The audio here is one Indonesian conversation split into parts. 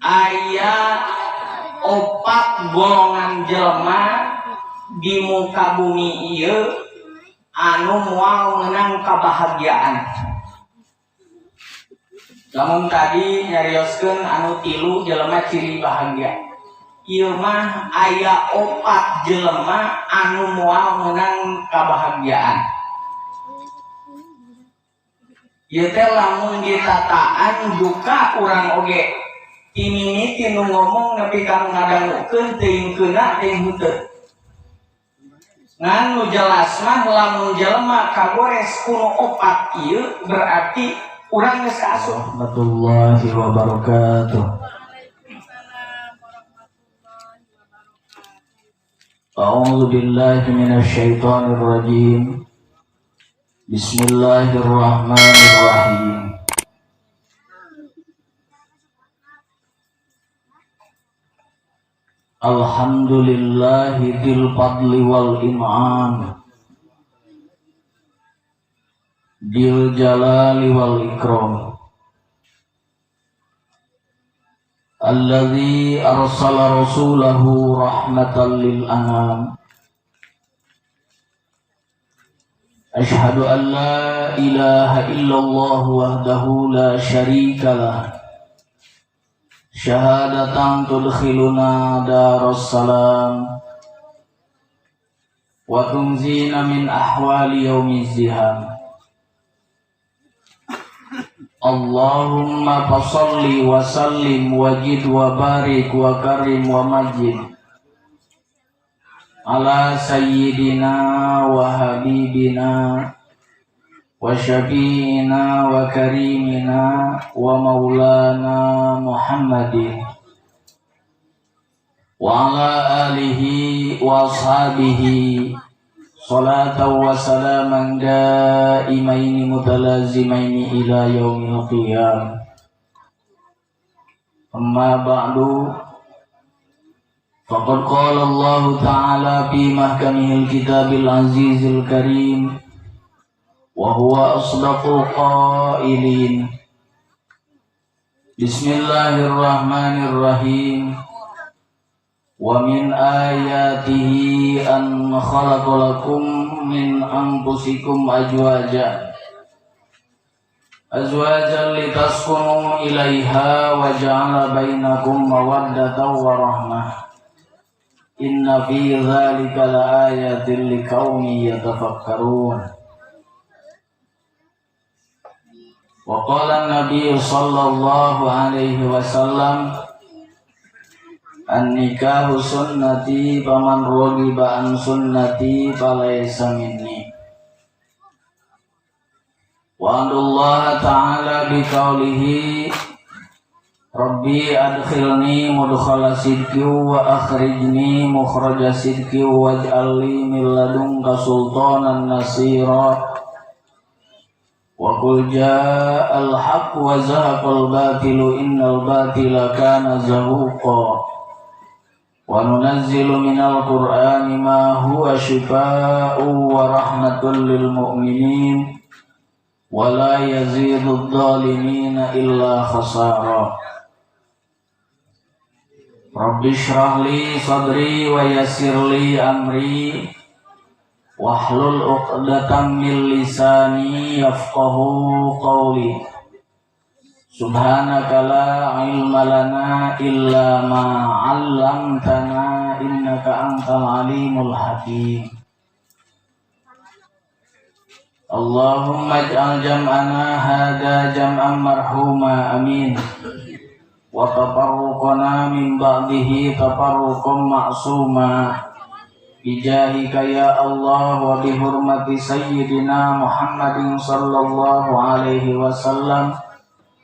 aya opat golongan jelema di muka bumi ieu anu moal meunang kabahagiaan. Lamun tadi nyarioskeun anu tilu jelema ciri bahagia, ieu mah aya opat jelema anu moal meunang kabahagiaan. Ieu teh lamun ditataan duka urang oge timimiti nu ngomong nepi ka ngadangukeun teuing keuna teuing henteu. Ngan nu jelas mah lamun jelema kagores kuno opat ieu berarti urang geus kaasup. Warahmatullahi wabarakatuh. A'udzu billahi minasy syaithanir rajim. Bismillahirrahmanirrahim. Alhamdulillahi dzil fadli wal in'am, dzil jalali wal ikram, alladzi arsala rasulahu rahmatan lil anam. Ashhadu an la ilaha illallah wahdahu la syarika lah, syahadatan tudkhiluna daras salam wa tunzina min ahwali yaumiz ziham. Allahumma fasalli wa sallim wajid wa barik wa karim wa majid ala sayyidina wa habibina wa syafi'ina wa karimina wa maulana Muhammadin wa ala alihi wa ashabihi salatan wa salaman daimaini mutalazimaini ila yaumil qiyam. Amma ba'du, faqad qala Allah ta'ala fi mahkamihil kitabil azizil karim wa huwa asdaqul qailin. Bismillahirrahmanirrahim. Wa min ayatihi an khalaqa lakum min anfusikum azwajan litaskunu ilaiha wa ja'ala bainakum mawaddatan wa rahmah. Inna fi dzalika laayatin liqaumin yatafakkarun. Wa qala an-nabiy sallallahu alaihi wasallam, an-nikahu sunnati faman raghiba an sunnati falaysa minni. Wa Allah ta'ala biqaulihi Rabbi adkhilni mudkhala sidqi wa akhrijni mukhraja sidqi waj'alni min ladunka sultanan nasira. Wa qul ja'al haqq wa zahaqal batilu innal batila kana zahuqa. Wa nunazzilu minal qur'ani ma huwa shifaa'un wa rahmatun lil mu'minin wa la yazidud dhalimina illa khasara. Rabbi shrah li sadri wa yassir li amri wahlul 'uqdatam min lisani yafqahu qawli. Subhanaka la ilma lana illa ma 'allamtana innaka antal alimul hakim. Allahumma ij'al jam'ana hadha jam'an marhuma amin. Wa tafarruqana min ba'dihi tafarruqan ma'suma. Bijahika ya Allah wa bihurmati sayyidina Muhammadin sallallahu alaihi wasallam.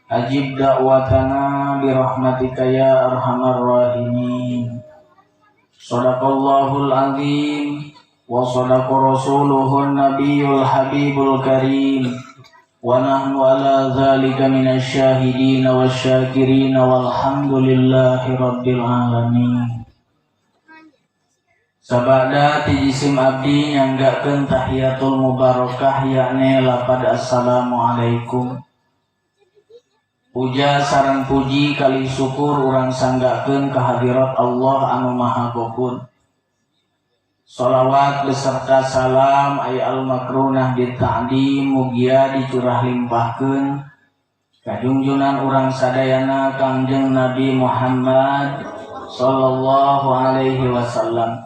Ajib da'watana birahmatika ya arhamar rahimin. Sadaqallahul azim wa sadaqa rasuluhun nabiyul habibul karim. Wa nahnu ala dhalika minasy syahidin wasyakirin walhamdulillahi rabbil alamin. Sabada ti jisim abdi nyanggakeun tahiyatul mubarakah yakni lapad assalamualaikum Puja sareng puji kali syukur urang sanggakeun ka hadirat Allah anu maha gopur. Sholawat beserta salam aya al-makrunah dita'dim mugia dicurah limpahkeun ka junjunan urang sadayana Kangjeng Nabi Muhammad sallallahu alaihi wasallam.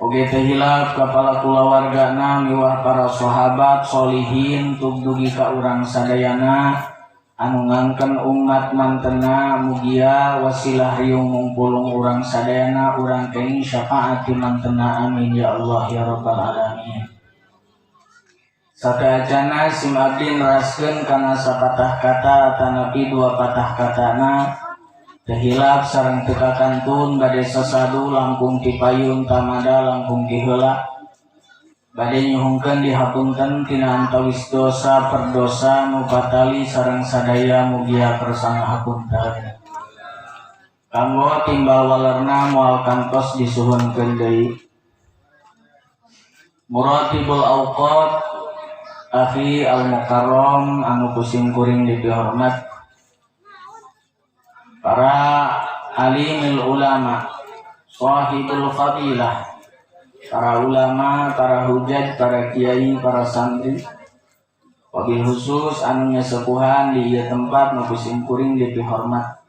Oge teh hilap ka para kulawargana miwah para sahabat sholihin tug dugi ka urang sadayana anu ngangken umat mantena mugia wasilah riung ngumpulung urang sadayana urang kenging syafaat mantena amin ya Allah ya rabbal alamin. Sakaajana sim abdi neraskeun kana sapatah kata tanapi dua patah katana teu hilap sareng teu kakantun bade sasadu langkung ti payun tamada langkung ti heula bade nyuhungkeun dihapunten tina antawis dosa perdosa nu patali sareng sadaya mugia kersana hapunten. Kanggo timbal walerna moal kantos disuhunkeun deui. Muratibul Auqat akhi al-mukarram anu kusim kuring dipihormat, para alimil ulama, sahibul fadilah, para ulama, para hujat, para kiai, para santri, wabil khusus anu nyasepuhan di ieu tempat nu kusim kuring dipihormat.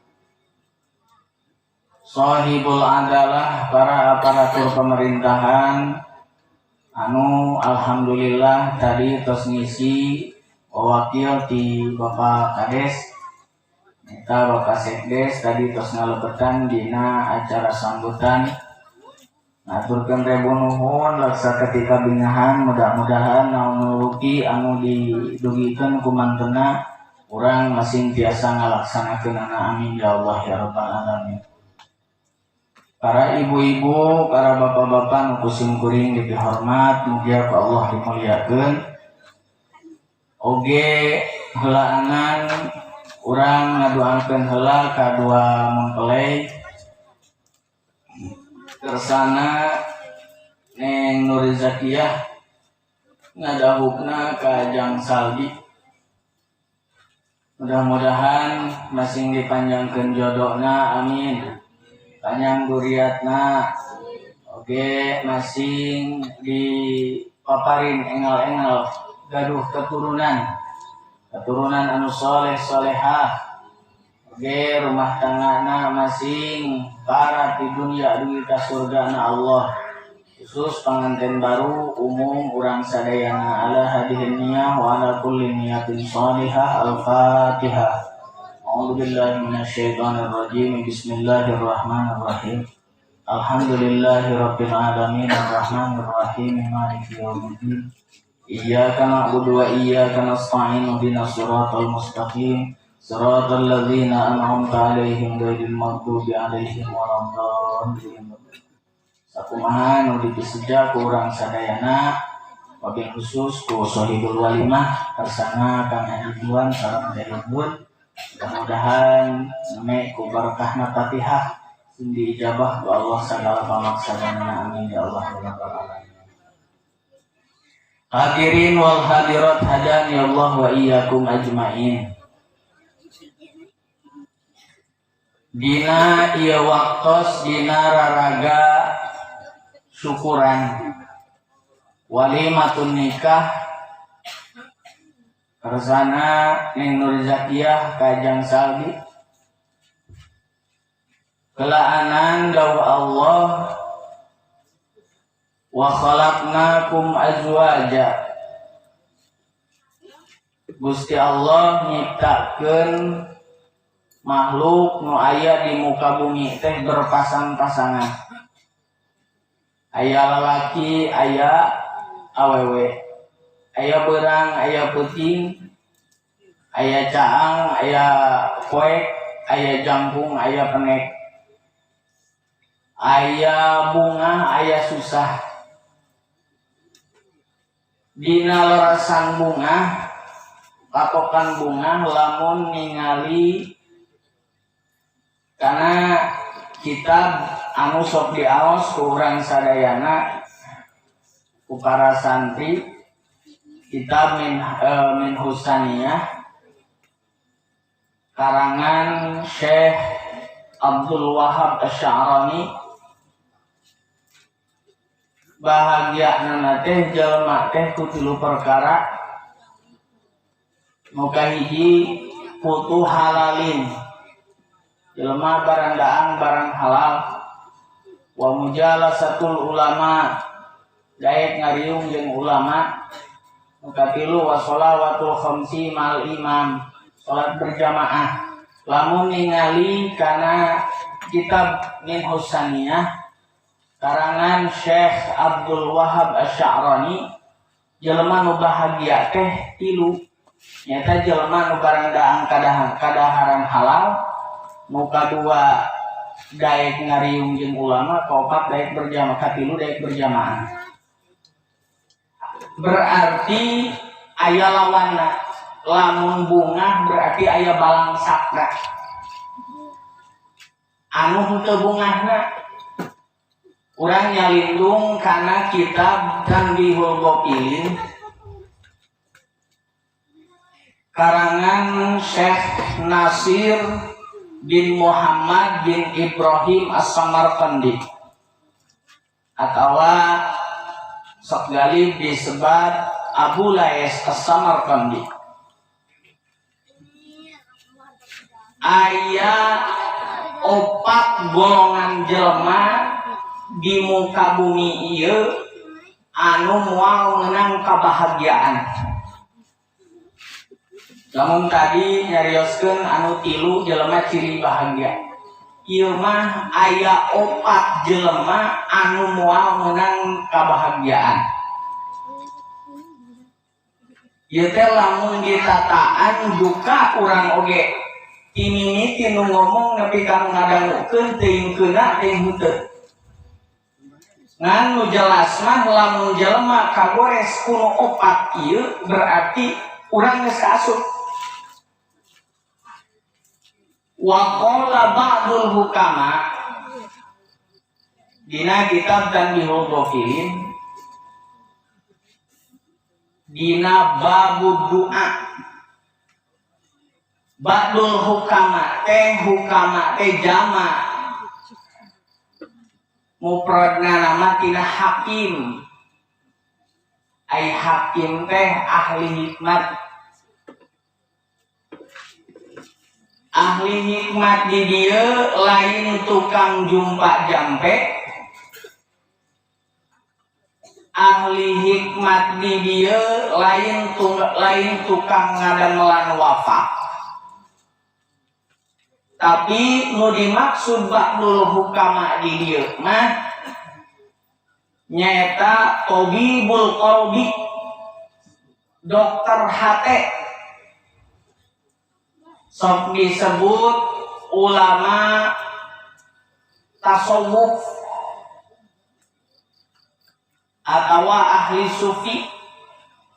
Sahibul adalah, para aparatur pemerintahan anu alhamdulillah tadi tos ngisi wakil ti Bapak Kades eta Bapak Sekdes tadi tos ngalebetan dina acara sambutan. Ngaturkeun rebu nuhun laksa ketika bingahan mudah-mudahan naon nuruki anu didugikeun ku mantena urang masing tiasa ngalaksanakeunana amin ya Allah ya rabbal alamin. Para ibu-ibu, para bapak-bapak nu kusim kuring dipihormat mugia ku Allah dimuliakeun. Oge heulaanan urang ngadoakeun heula ka dua mempelai kersana Neng Nur Zakiyah ngadahupna ka Jang Saldi. Mudah-mudahan masing dipanjangkeun jodohna amin. Panjang duriatna oge masing dipaparin engel-engel gaduh keturunan anu soleh solehah oge rumah tanggana masing para di dunia dugi ka surgana Allah. Khusus panganten baru umum urang sadayana ala hadihin niyah wa ala kulli niyatin shalihah. Al-Fatihah. A'udzubillahi minasyaitonir rajim. Bismillahirrahmanirrahim. Alhamdulillahirabbil alamin arrahmanir rahim maliki yaumiddin. Iyyaka na'budu wa iyyaka nasta'in ihdinas siratal mustaqim siratal ladzina an'amta 'alaihim ghairil maghdubi 'alaihim waladdallin. Sakumaha nu dipiseja ku urang sadayana wabil khusus ku sahibul walimah kersana Kang Ridwan sareng Ridwan. Mudah-mudahan neme ku barakahna Fatihah sing diijabah ku Allah sagala pamaksadana amin ya Allah ya rabbal alamin. Hadirin wal hadirat hadani Allah wa iyyakum ajmain. Dina ieu waktos dina raraga syukuran walimatun nikah kersana Neng Nur Zakiyah ka Jang Saldi. Kelaanan dawuh Allah wa khalaqnakum azwaja. Gusti Allah nyiptakeun makhluk nu aya di muka bumi teh berpasang-pasangan. Aya lalaki, aya awewe. Aya beurang, aya peuting, aya caang, aya poek, aya jangkung, aya penek, aya bunga, aya susah. Dina lerasan bunga, patokan bunga lamun ningali kana kitab anu sok diaos ku urang sadayana ku para santri kitab min husaniyah karangan Syekh Abdul Wahab Asy'arani. Bahagia teh jelema teh ku tilu perkara. Muka hiji putu halalin, jelema barandaang barang halal. Wa mujalasatul ulama, daek ngariung jeung ulama. Muka tilu wa sholawatul khamsi mal imam, salat berjamaah. Lamun ningali kana kitab Minhus Saniyah karangan Syekh Abdul Wahab Asy'arani, jelema nu bahagia teh tilu. Nyata jelema nu barandaang kadaharan halal, nu kadua daek ngariung jeung ulama, kaopat daek berjamaah, katilu daek berjamaah. Berarti aya lawanna. Lamun bunga berarti aya balang sakra. Anu henteu bungahna urang nyalindung kana kitab Tanbihul Ghafilin karangan Syekh Nasir bin Muhammad bin Ibrahim As-Samarqandi, atawa sok galib disebat Abu Lais As-Samarqandi. Aya opat golongan jelema di muka bumi ieu anu moal meunang kabahagiaan. Lamun tadi nyarioskeun anu tilu jelema ciri bahagia, ieu mah aya opat jelema anu moal meunang kabahagiaan. Ieu teh lamun ditataan duka urang oge timimiti nu ngomong nepi ka ngadangukeun teuing keuna teuing henteu. Ngan nu jelas mah lamun jelema kagores kuno opat ieu berarti urang geus kaasup. Wa qala ba'dul hukama dina kitab Tanbihul Ghafilin dina babud doa. Ba'dul hukama teh jama mufradna nama tina hakim. Ai hakim teh ahli hikmat. Ahli hikmat di dieu lain tukang jumpa jampe. Ahli hikmat di dieu lain tukang ngadamelan wafat. Tapi nu dimaksud ba'dul hukama di dieu mah nyaeta tabibul qalbi, dokter hate. Sok disebut ulama tasawuf atawa ahli sufi.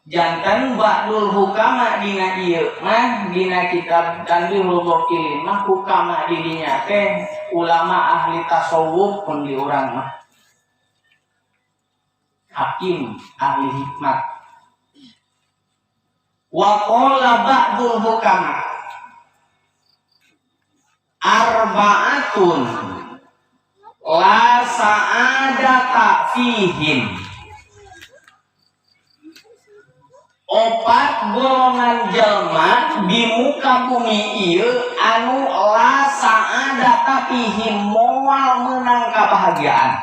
Jantan ba'dul hukama dina ieu mah dina kitab Tanbihul Ghafilin mah hukama di dinya teh ulama ahli tasawuf pun di urang mah hakim ahli hikmat. Wa qala ba'dul hukama arba'atun la sa'adata fihim. Opat golongan jelma di muka bumi ieu anu la sa'adata fihim moal meunang kabahagiaan.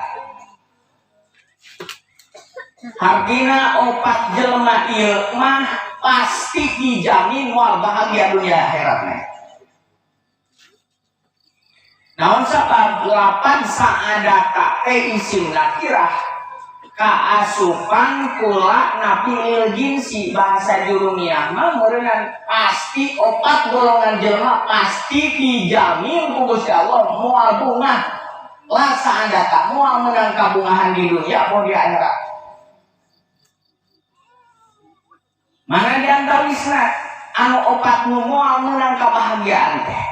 Hartina opat jelma ieu mah pasti dijamin moal bahagia dunia akhiratna. Naon sabab lapan sa'adata teh isim nakirah kaasupan kula napi lil jinsi bahasa jurumiyah mah meureunnan pasti opat golongan jelema pasti dijamin ku Gusti Allah moal bungah la sa'adata moal meunang kabungahan di dunia maupun di akhirat. Mana di antawisna anu opat nu moal meunang kabahagiaan teh?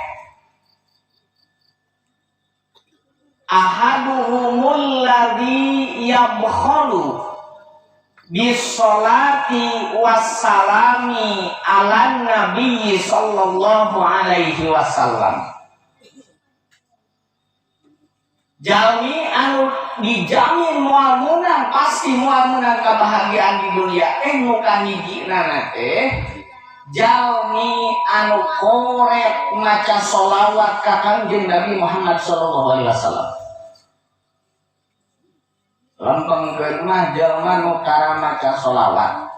Ahaduhumul ladzi yabkhalu bisolati wassalami ala nabi sallallahu alaihi wasallam. Jalmi anu dijamin moal menang, pasti moal menang kebahagiaan di dunia. Muka hijina teh jalmi anu korek maca sholawat ka Kangjeng Nabi Muhammad sallallahu alaihi wasallam. Lempengkeun mah jalma nu tara maca sholawat.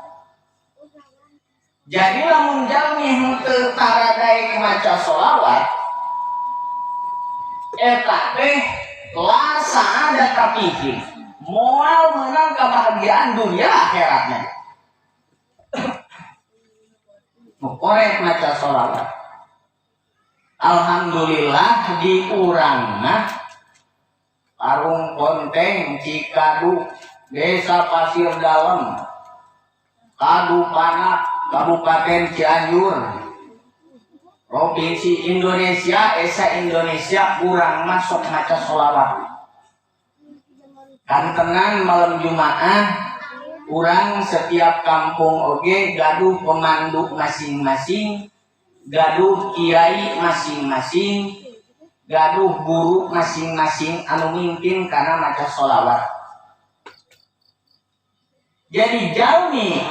Jadi lamun jalmi henteu tara daek maca sholawat, eta teh la sa'ada kafihi, moal menang kebahagiaan dunia akhiratnya. Korek maca sholawat. Alhamdulillah di urangna Parung Ponteng, Cikadu, Desa Pasir Dalem, Kadupana, Kabupaten Cianjur, Provinsi Indonesia, Esa Indonesia, kurang masuk maca sholawat. Kantenan malam Jumaah, kurang setiap kampung oge gaduh pemandu masing-masing, gaduh kiai masing-masing, gaduh guru masing-masing anu mimpin karena maca sholawat. Jadi jalmi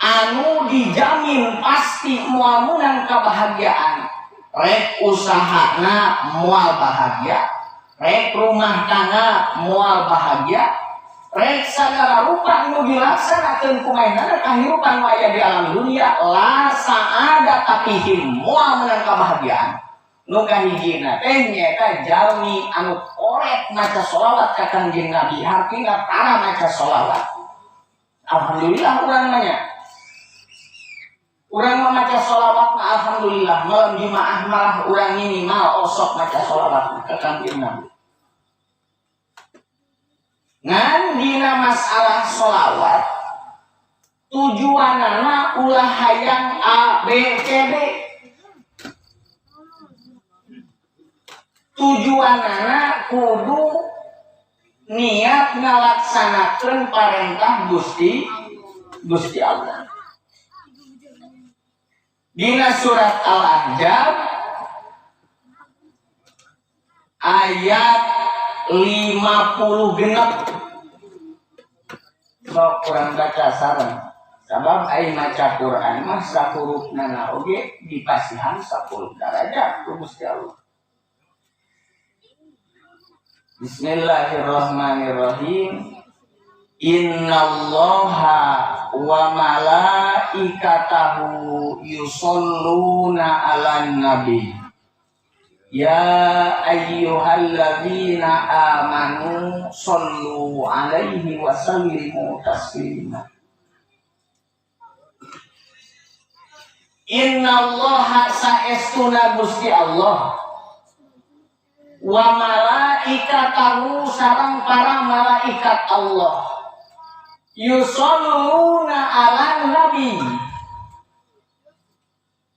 anu dijamin pasti moal menang kebahagiaan, rek usahana moal bahagia, rek rumah tangga moal bahagia, rek sagala rupa anu dilaksanakeun kumaha kahirupan aya di alam dunia, la sa'ada kapihim moal menang kebahagiaan. Nu kahijina teh nyaeta jalmi anu korek maca sholawat ka Kangjeng Nabi, artinya tara maca sholawat. Alhamdulillah urang nanya. Urang maca sholawat na alhamdulillah, malam Jumaah malah urang minimal osok maca sholawat ka Kangjeng Nabi. Ngan dina masalah sholawat tujuanana ulah hayang A B C D. Tujuanana kudu niat ngalaksanakeun parentah Gusti Allah. Dina surat Al-Ahzab ayat 50 genep. Sok kurang baca sareng. Sabab ai maca Quran mah sakurupna oge dipasihan 10 derajat ku Gusti Allah. Bismillahirrahmanirrahim. Innallaha wa malaikatahu yusholluna 'alan nabi. Ya ayyuhalladzina amanu shollu 'alaihi wa sallimu taslima. Innallaha saestuna Gusti Allah wa malaikatahu sareng para malaikat Allah yusholluna 'alan nabi,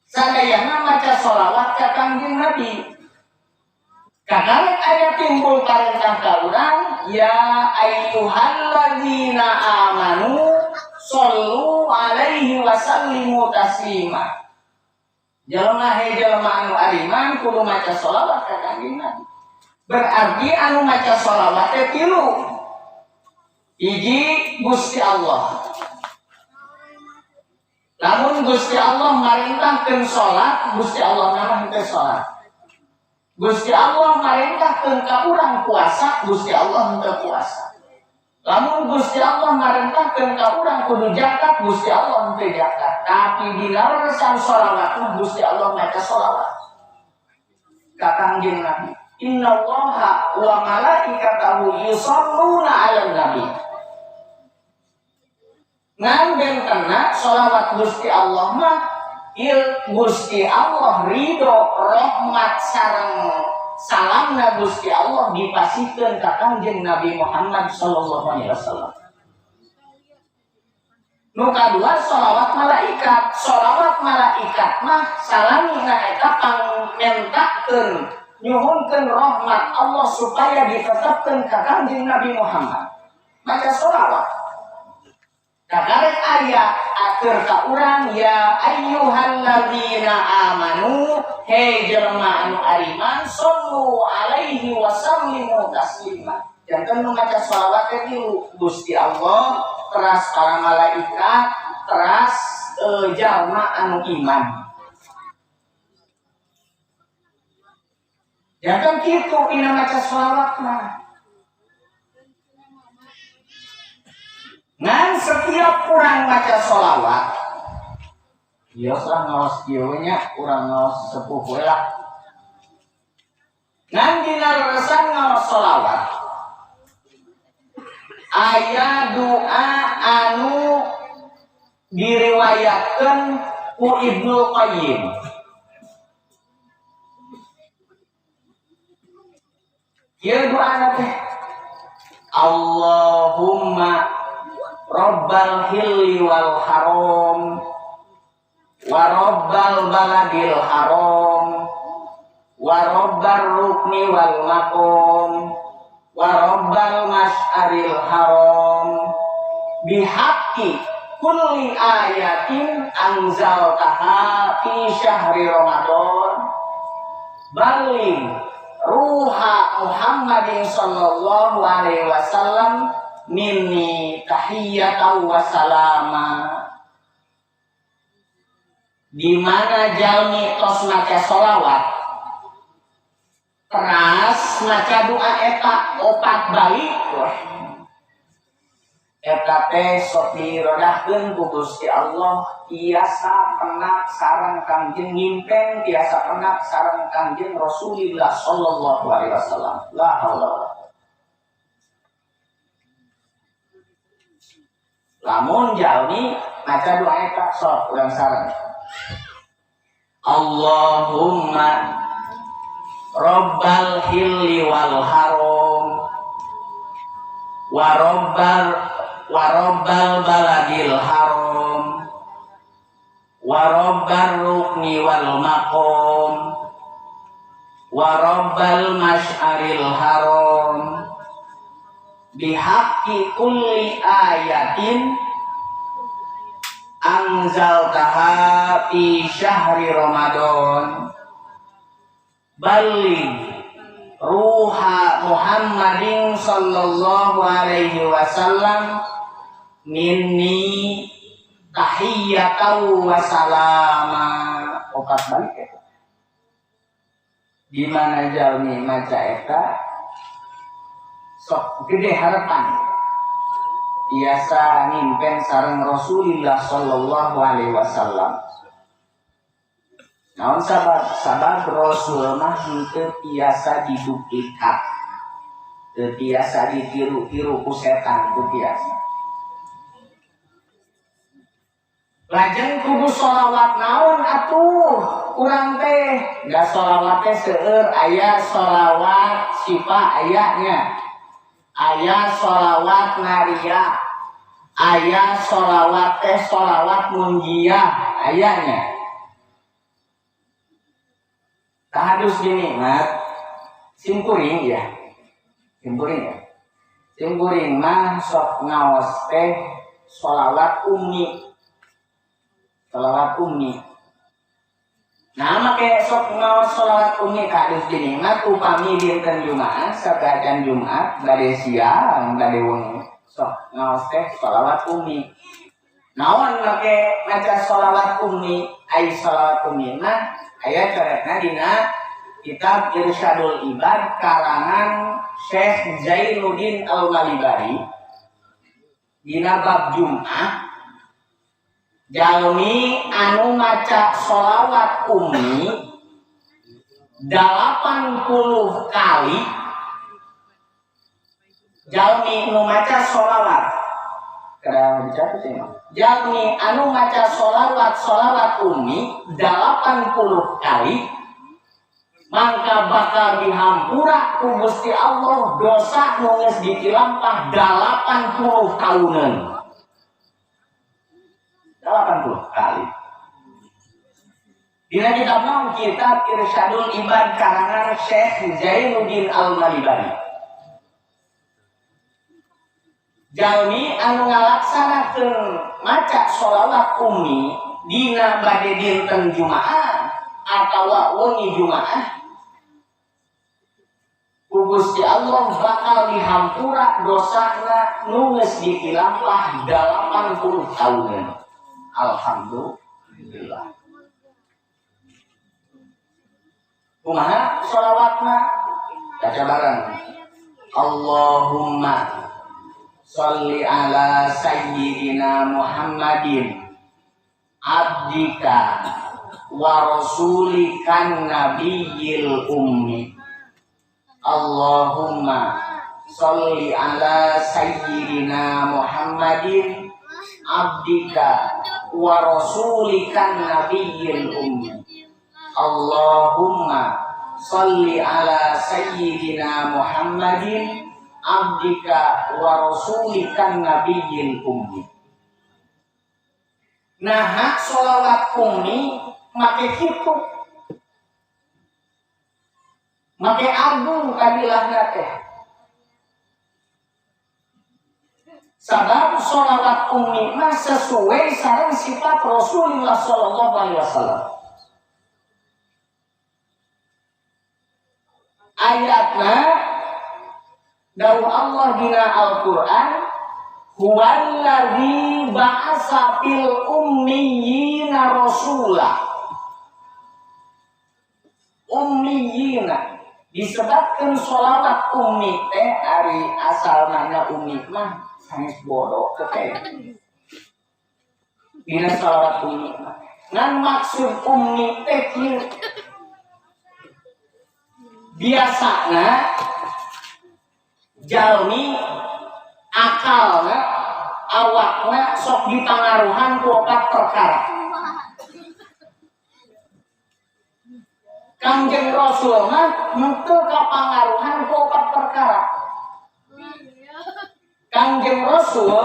sadayana maca sholawat ka Kangjeng Nabi. Kakarek aya timbul parentah ka urang, ya ayyuhalladzina amanu shollu 'alaihi wa sallimu taslima. Jalma he jalma anu ariman kudu maca sholawat ka Kangjeng Nabi. Berarti anu maca sholawat teh tilu. Hiji Gusti Allah. Lamun Gusti Allah marintahkeun salat, Gusti Allah nama henteu salat. Gusti Allah marintahkeun ka urang puasa, Gusti Allah henteu puasa. Lamun Gusti Allah marintahkeun ka urang kudu zakat, Gusti Allah henteu zakat. Tapi di laresan sholawat mah Gusti Allah maca sholawat ka Kangjeng Nabi. Innallaha wa malaikatahu yusholluna 'alan nabi. Ngan bentena sholawat Gusti Allah mah Gusti Allah ridho, rahmat sareng salamna Gusti Allah dipasihkeun ka Kangjeng Nabi Muhammad sallallahu alaihi wasallam. Nu kadua sholawat malaikat. Sholawat malaikat mah salamina eta pangmentakeun nyuhunkeun rahmat Allah supaya ditetepkeun ka Kangjeng Nabi Muhammad. Maca sholawat. Kakarek ayat atur ka urang ya ayyuhalladzina amanu he jelema anu ariman sallu alaihi wa sallimu taslima. Janten nu maca shalawat teh Gusti Allah, teras para malaikat, teras jalma anu iman. Janten kitu dina maca shalawat mah. Ngan setiap orang baca sholawat, biasa ngawas kieunya, urang ngawas sepuh lah. Ngan dina reresan ngawas sholawat, aya doa anu diriwayatkeun ku Ibnu Qayyim. Ieu doa teh Allahumma Rabbal hilli wal haram wa rabbal baladil haram wa rabbar rukni wal maqam wa rabbal mas'aril haram bihaqqi kulli ayatin anzaltaha fi syahri ramadan balligh ruha Muhammadin sallallahu alaihi wasallam minni tahiyyatan wa salama. Di mana jalmi tos maca sholawat teras maca doa eta opat balik eta teh sok dirodahkeun ku Gusti Allah tiasa penak sareng Kangjeng ngimpen tiasa penak sareng Kangjeng Rasulullah sallallahu alaihi wasallam. La haula. Lamun jalmi maca doa eta sok urang sareng. Allahumma Rabbal hilli wal haram wa rabbal baladil haram wa rabbar rukni wal maqam wa rabbal mas'aril haram bihaqqi kulli ayatin anzaltaha fi syahri ramadan balligh ruha Muhammadin sallallahu alaihi wasallam minni tahiyyatan wa salama. Opat balik eta di mana jalmi maca eta sok gede harapan biasa ngimpen sareng Rasulullah sallallahu alaihi wasallam. Naon sabab Rasul mah henteu biasa diduplikat, teu biasa ditiru-tiru ku setan, teu biasa. Lajeng kudu sholawat naon atuh urang teh da sholawat teh seueur aya sholawat sifa ayatnya. Aya sholawat nariyah, aya sholawat teh sholawat munjiyah ayatnya. Tahadus gini mat simkuring ya, simkuring mah sok ngaos teh sholawat ummi, Nah make sok ngaos sholawat ummi tahadus gini mat upami dinten Jumat sabadan Jumat bade siang bade wengi sok ngaos teh sholawat ummi. Naon make maca sholawat ummi ai sholawat ummi mah aya coretna dina kitab Irsyadul Ibad karangan Syekh Zainuddin Al-Malibari dina bab Jumat jalmi anu maca sholawat ummi 80 kali jalmi anu maca sholawat kada dicatat ya jalmi anu maca sholawat ummi 80 kali mangka bakal dihampura ku Gusti Allah dosa nu geus ditilampah 80 tahunan. 80 kali. Dina kitab Irsyadul Ibad karangan Syekh Zainuddin Al-Malibari. jalmi anu ngalaksanakeun maca sholawat ummi dina bade dinten Jumaah atawa wengi Jumaah, ku Gusti Allah bakal dihampura dosana nu geus dipilampah 80 tahun. Alhamdulillah. Kumaha sholawatna? Baca bareng. Allahumma sholli ala sayyidina Muhammadin abdika wa rasulikan nabiyil ummi. Allahumma sholli ala sayyidina Muhammadin abdika wa rasulikan nabiyil ummi. Allahumma sholli ala sayyidina Muhammadin abdika wa rasulikan nabiyil ummi. Nah, sholawat ummi make kitu, make agung kadilahna teh. Sabab sholawat ummi mah sesuai sareng sifat Rasulullah sallallahu alaihi wasallam. Ayatna dawuh Allah dina Al-Qur'an, huwallazi ba'asa fil ummiyina rasula. Ummiyina disebutkan sholawat ummi teh ari asalna ummi mah sanes bodoh teh. Dina sholawat ummi mah ngan maksud ummi teh kieu. Biasana jalmi akalna awakna sok dipangaruhan ku opat perkara. Kangjeng Rasul mah henteu kapangaruhan ku opat perkara. Kangjeng Rasul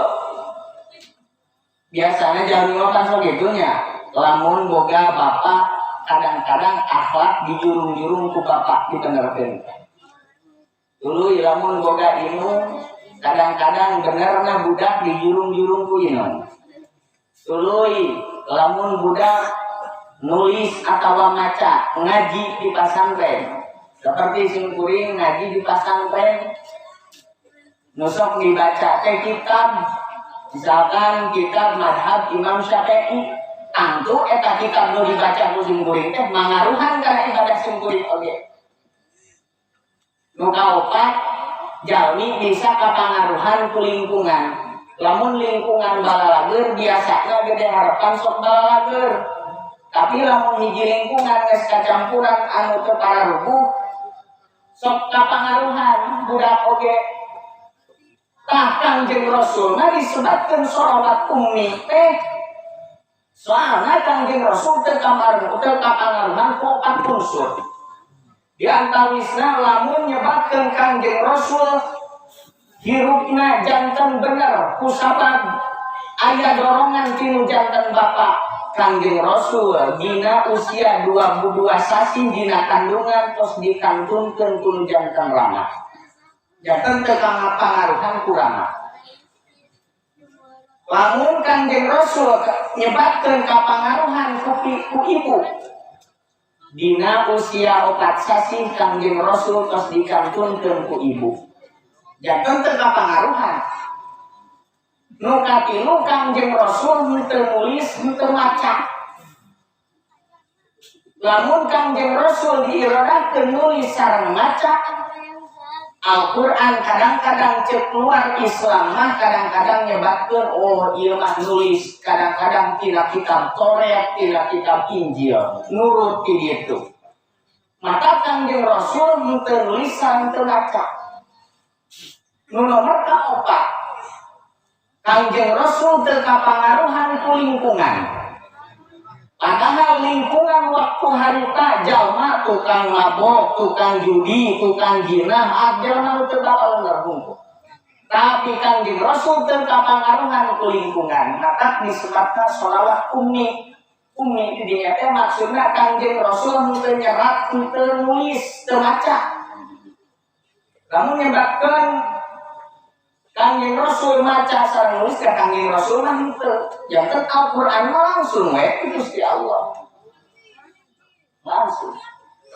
biasanya jalmi opat sok gitunya, lamun boga bapak kadang-kadang akhlak dijurung-jurung ku bapak dibenerkeun. Dulu lamun boga inung kadang-kadang benerna budak dijurung-jurung ku inung. Tuluy lamun budak nulis atau maca ngaji di pasantren, seperti simkuring ngaji di pasantren, nusok dibaca teh kitab, misalkan kitab madhab Imam Syafi'i, tentu eta kitab nu dibaca ku simkuring teh mangaruhan kana ibadah simkuring oge. Nu kaopat jalmi bisa kapangaruhan ku lingkungan. Lamun lingkungan balalager biasana gede harapan sok balalager. Tapi lamun hiji lingkungan geus kacampuran anu teu pararubuh sok kapangaruhan budak oge. Tah Kangjeng Rasul na disebutkeun sholawat ummi teh soalna Kangjeng Rasul teu kapangaruhan ku opat unsur. Di antawisna lamun nyebatkeun Kangjeng Rasul hirupna janten bener kusabab aya dorongan tinu janten bapak Kangjeng Rasul dina usia 22 sasi dina kandungan tos dikantunkeun ku janten rama. Janten teu kapangaruhan ku rama. Lamun Kangjeng Rasul nyebatkeun kapangaruhan ku ibu dina usia 4 sasi Kangjeng Rasul tos dikantunkeun ku ibu. Janten teu kapangaruhan. Nu katilu Kangjeng Rasul henteu nulis henteu maca. Lamun Kangjeng Rasul diiradahkeun nulis sareng maca, Al-Qur'an kadang-kadang ceuk keluar Islam mah kadang-kadang nyebatkeun oh ieu mah nulis kadang-kadang tina kitab Taurat, tina kitab Injil, nurut ti ditu. Maka Kangjeng Rasul henteu nulis sareng teu maca. Nu nomor kaopat, Kangjeng Rasul teu kapangaruhan ku lingkungan. Padahal lingkungan waktu harita jalma tukang mabok, tukang judi, tukang zinah, jalma teu bakal ngarhungkul. Tapi Kangjeng Rasul teu kapangaruhan ku lingkungan. Maka disebutna sholawat ummi. Ummi di dinya teh maksudna Kangjeng Rasul henteu nyerat, henteu nulis, teu maca. Lamun nyebatkeun Kangjeng Rasul maca sareng nulis ka Kangjeng Rasul mah henteu. Janten Al-Qur'an mah langsung we ku Gusti Allah. Langsung.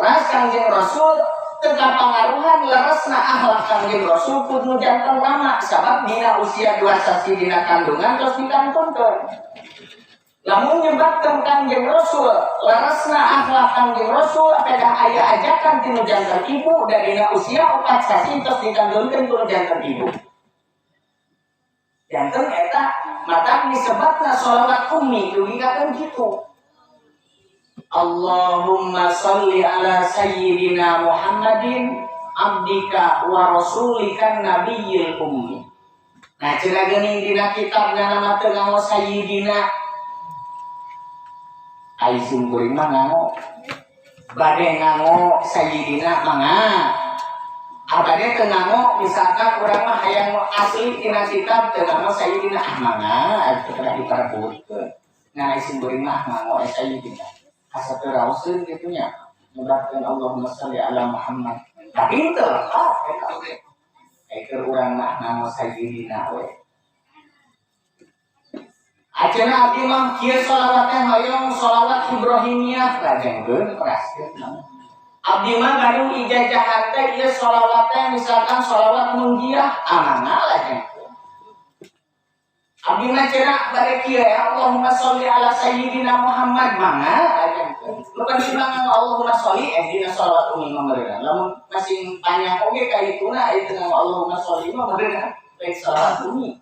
Ras Kangjeng Rasul teu kapangaruhan leresna akhlak Kangjeng Rasul kudu janten lama sabab dina usia 2 sasi dina kandungan terus dikantonkeun. Lamun nyebabkeun Kangjeng Rasul leresna akhlak Kangjeng Rasul pedah aya ajakan tinu janten ibu da dina usia 4 sasi terus dikandungkeun ku janten ibu. Janten eta mata disebutna sholawat ummi dugikakeun kitu. Allahumma sholli ala sayyidina Muhammadin abdika wa rasulika nabiyil ummi. Nah cenah geuning dina kitabna nama teu nganggo sayyidina. Ai sungkuring mah nganggo bade nganggo sayyidina mangga. Abade teu nganggo misalkan urang mah hayang asli tina kitab teu nganggo sayyidina mangga atuh kada diparebutkeun. Nah ai sungkuring mah nganggo sayyidina. Asa teu raoseun kitu nya. Nyebabkeun Allahumma sholli ala Muhammad. Tapi teu eta we. Keur urang mah nganggo sayyidina we. Ajeuna abdi mah kieu sholawat teh hoyong sholawat Ibrahimiyah lajengkeun peraskeun. Abdi mah gaduh ijajahan teh ieu sholawat teh misalkan sholawat munjiah amana lajengkeun. Abdi mah cenah bade kieu ya Allahumma sholli ala sayyidina Muhammad mangga lajengkeun. Bukan dibilang Allahumma sholli dina sholawat ummi mah meureun. Lamun masing panjang oge ka ituna aya teu Allahumma sholli mah meureun baik sholawat ummi.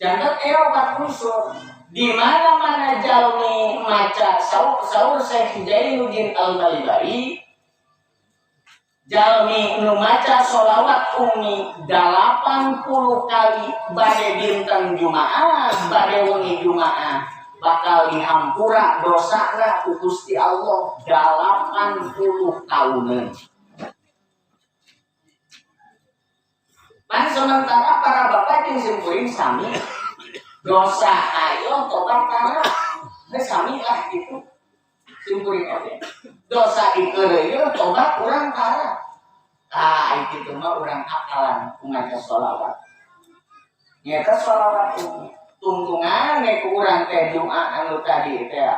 Jangan obat unsur di mana-mana jalmi maca saur Syekh Jainuddin Al-Malibari jalmi nu maca sholawat ummi 80 kali bade dinten Jumaah bade wengi Jumaah bakal dihampura dosana ku Gusti Allah 80 tahunan. Pan sementara para bapak jeung simkuring sami dosa ayo tobat kana geus sami lah gitu simkuring oge dosa dikeureuy tobat urang kana kitu mah urang akalan maca sholawat nyaeta sholawat tungtungan ku urang teh Jumat anu tadi teh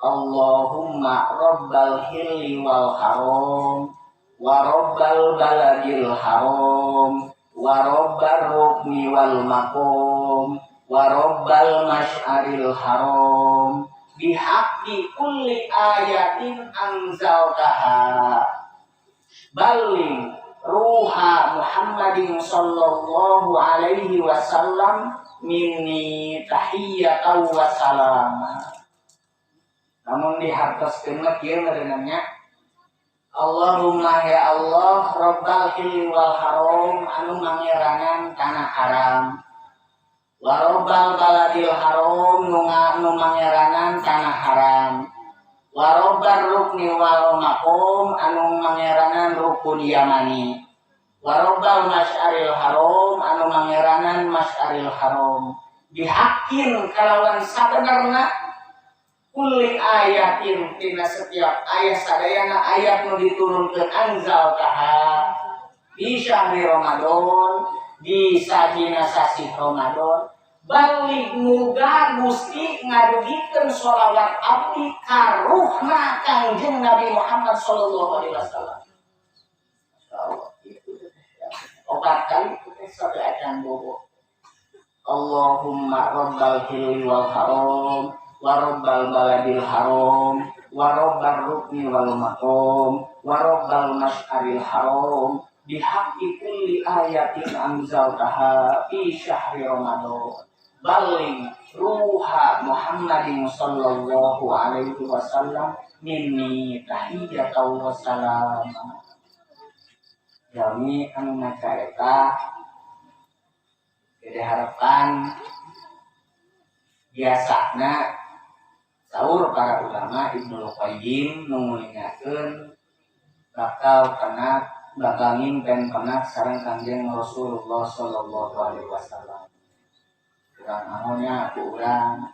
Allahumma rabbal hilli wal haram wa rabbal baladil haram wa rabbar rukni wal maqam wa rabbal masy'aril haram bihaqqi kulli ayatin anzaltaha balling ruha Muhammadin sallallahu alaihi wasallam minni tahiyyatan wa salama. Namun dihartoskeun mah kieu ngareunanya Allahumma ya Allah rabbal hilli wal haram anu mangeranan tanah haram wa rabbal baladil haram nu mangeranan tanah haram wa rabbar rukni wal maqam anu mangeranan rukun yamani wa rabbal masy'aril haram anu mangeranan masy'aril haram dihakin kalawan sabenerna kulli ayatin tina setiap ayat sadayana ayat nu diturunkeun anzal taha di syahri Ramadan di sadina sasi Ramadan balik muga Gusti ngadugikeun sholawat abdi ka ruhna Kangjeng Nabi Muhammad sallallahu alaihi wasallam. Masyaallah itu obat kali itu sampai acan bobo. Allahumma rabbal hilli wal haram wa rabbal baladil haram wa rabbar rukni wal maqam wa rabbal masy'aril haram bihaqqi kulli ayatin anzaltaha fi syahri Ramadan balling ruha Muhammadin sallallahu alaihi wasallam minni tahiyyatan wa salam. Jami anu maca eta gede harapan biasana saur para ulama Ibnu Qayyim nulingakeun bakal ngimpen penak sareng Kangjeng Rasulullah sallallahu alaihi wasallam. Urang amonya ku urang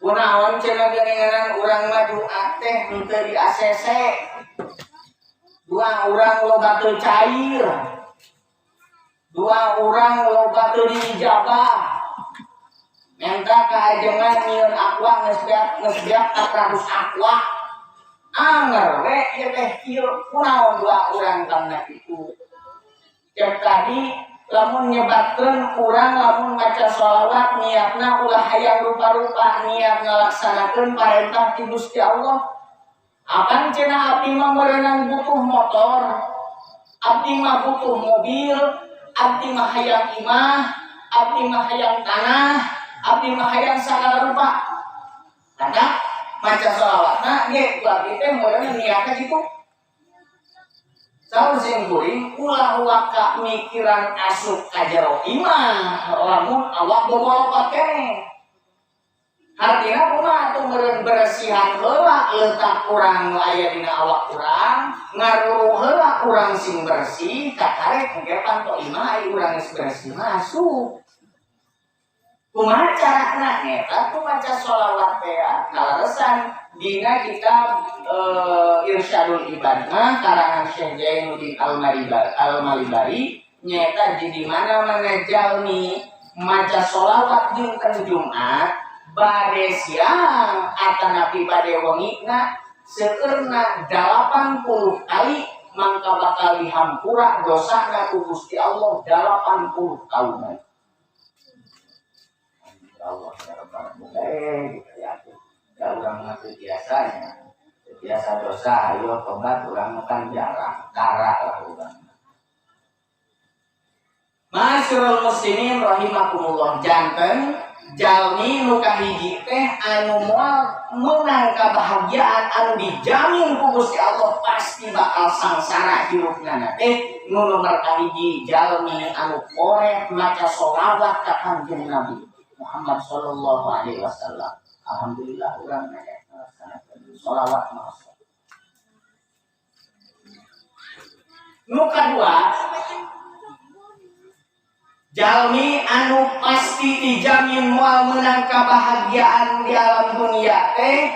kunaon cenah geuningan urang mah doa teh henteu di ACC Dua orang loba teu cair. Dua orang loba teu diijabah. Minta keajengan nyieun aqua geus beak 400 aqua. Anger we ieu teh kieu kunaon dua urang kana kitu. Cek tadi lamun nyebatkeun urang lamun maca sholawat niatna ulah hayang rupa-rupa niat ngalaksanakeun parentah ti Gusti Allah. Apan cenah abdi mah meureunang butuh motor, abdi mah butuh mobil, abdi mah hayang imah, abdi mah hayang tanah, abdi mah hayang sagala rupa. Maka maca sholawatna ge abdi teh meureunang niatna kitu. Saur sing kuring ulah waka mikiran asup ka jero imah lamun awak bobolokot keneh. Artinya kumaha atuh meureun beresihan heula leutak urang nu aya dina awak urang, ngaruruh heula urang sing bersih, kakarek engke panto imah ai urang geus bersih masuk. Kumaha carana eta tuh maca sholawat teh kaleresan dina kitab Irsyadul Ibadah karangan Syekh Jainuddin Al-Malibari nyata di mana jalmi maca sholawat dinten Jumat bade siang atanapi bade wengina seueurna 80 kali mangka bakal dihampura dosana ku Gusti Allah 80 tahunan. Allah gitu ya. Ya urang mah biasanya. Biasa dosa ayo tobat urang kan jarang, kara lah urang. Masyarul muslimin rahimakumullah janten jalmi nu kahiji teh anu moal meunang kabahagiaan anu dijamin ku Gusti Allah pasti bakal sangsara hirupna teh nu nomor kahiji jalmi anu korek maca sholawat ka Kanjeng Nabi Muhammad sallallahu alaihi wasallam. Alhamdulillah urang melaksanakeun sholawat masa. Nu kadua jalmi anu pasti dijamin moal meunang kabahagiaan di alam dunia teh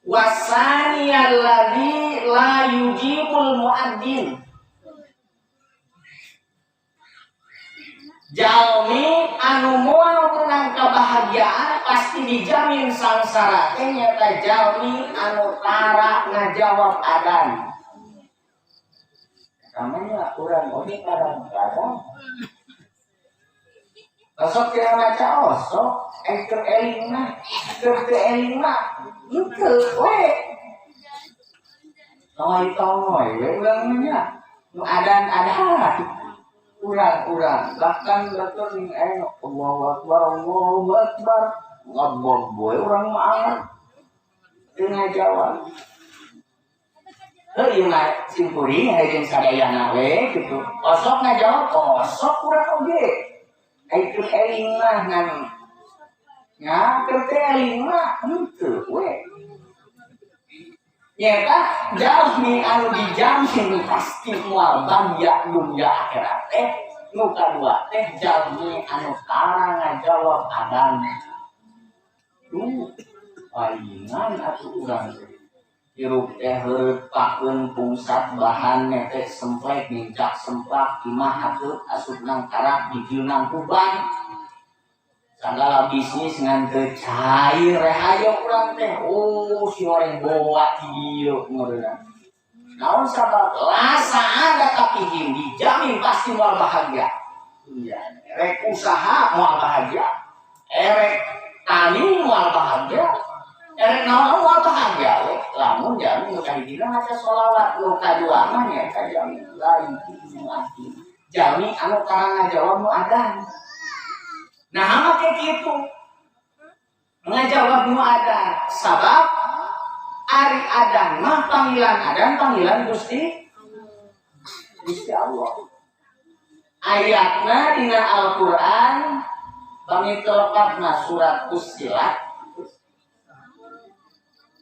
wasaniyal ladzi la yujibul muadzin. Jalmi anu moal meunang kabahagiaan pasti dijamin sangsara teh nyata jalmi anu tara ngajawab adzan. Namanya urang oge kadang-kadang osok kira maca osok keur eling mah henteu we tongoi we urang nya nu adan urang bahkan latur ning aya Allahu akbar ngabog boy urang mah angan teu ngajawab. Heuh mah sing kuring hayeun sadayana we kitu. Osok ngajawab osok urang oge. Ai keur eling mah ngan. Nya keur teh eling mah henteu we. Nyata jalmi anu dijamin pasti moal bahagia dunya akhirat teh nu kadua teh jalmi anu tara ngajawab adzan. Palingan atuh urang hirup teh heurepakeun pungsat bahan teh semplek nincak semplak imah atuh asup nang karak dijieun nang kuban. Sagala bisnis ngan teu cair hayo urang teh si oreng boa ti dieu meureunang. Naon sabab lasa ada kapihim dijamin pasti moal bahagia. Iya, erek usaha moal bahagia. Erek tani moal bahagia. Erek naon moal bahagia we. Lamun jamin nu kahijina maca sholawat, nu kadua mah nyaeta jamin lain kitu ati. Jamin anu karang ngajawab nu adzan. Nah, make kitu. Ngajawab nu adzan. Sabab ari adzan mah panggilan Gusti Allah. Ayatna dina Al-Qur'an bami telekatna surat Fussilat.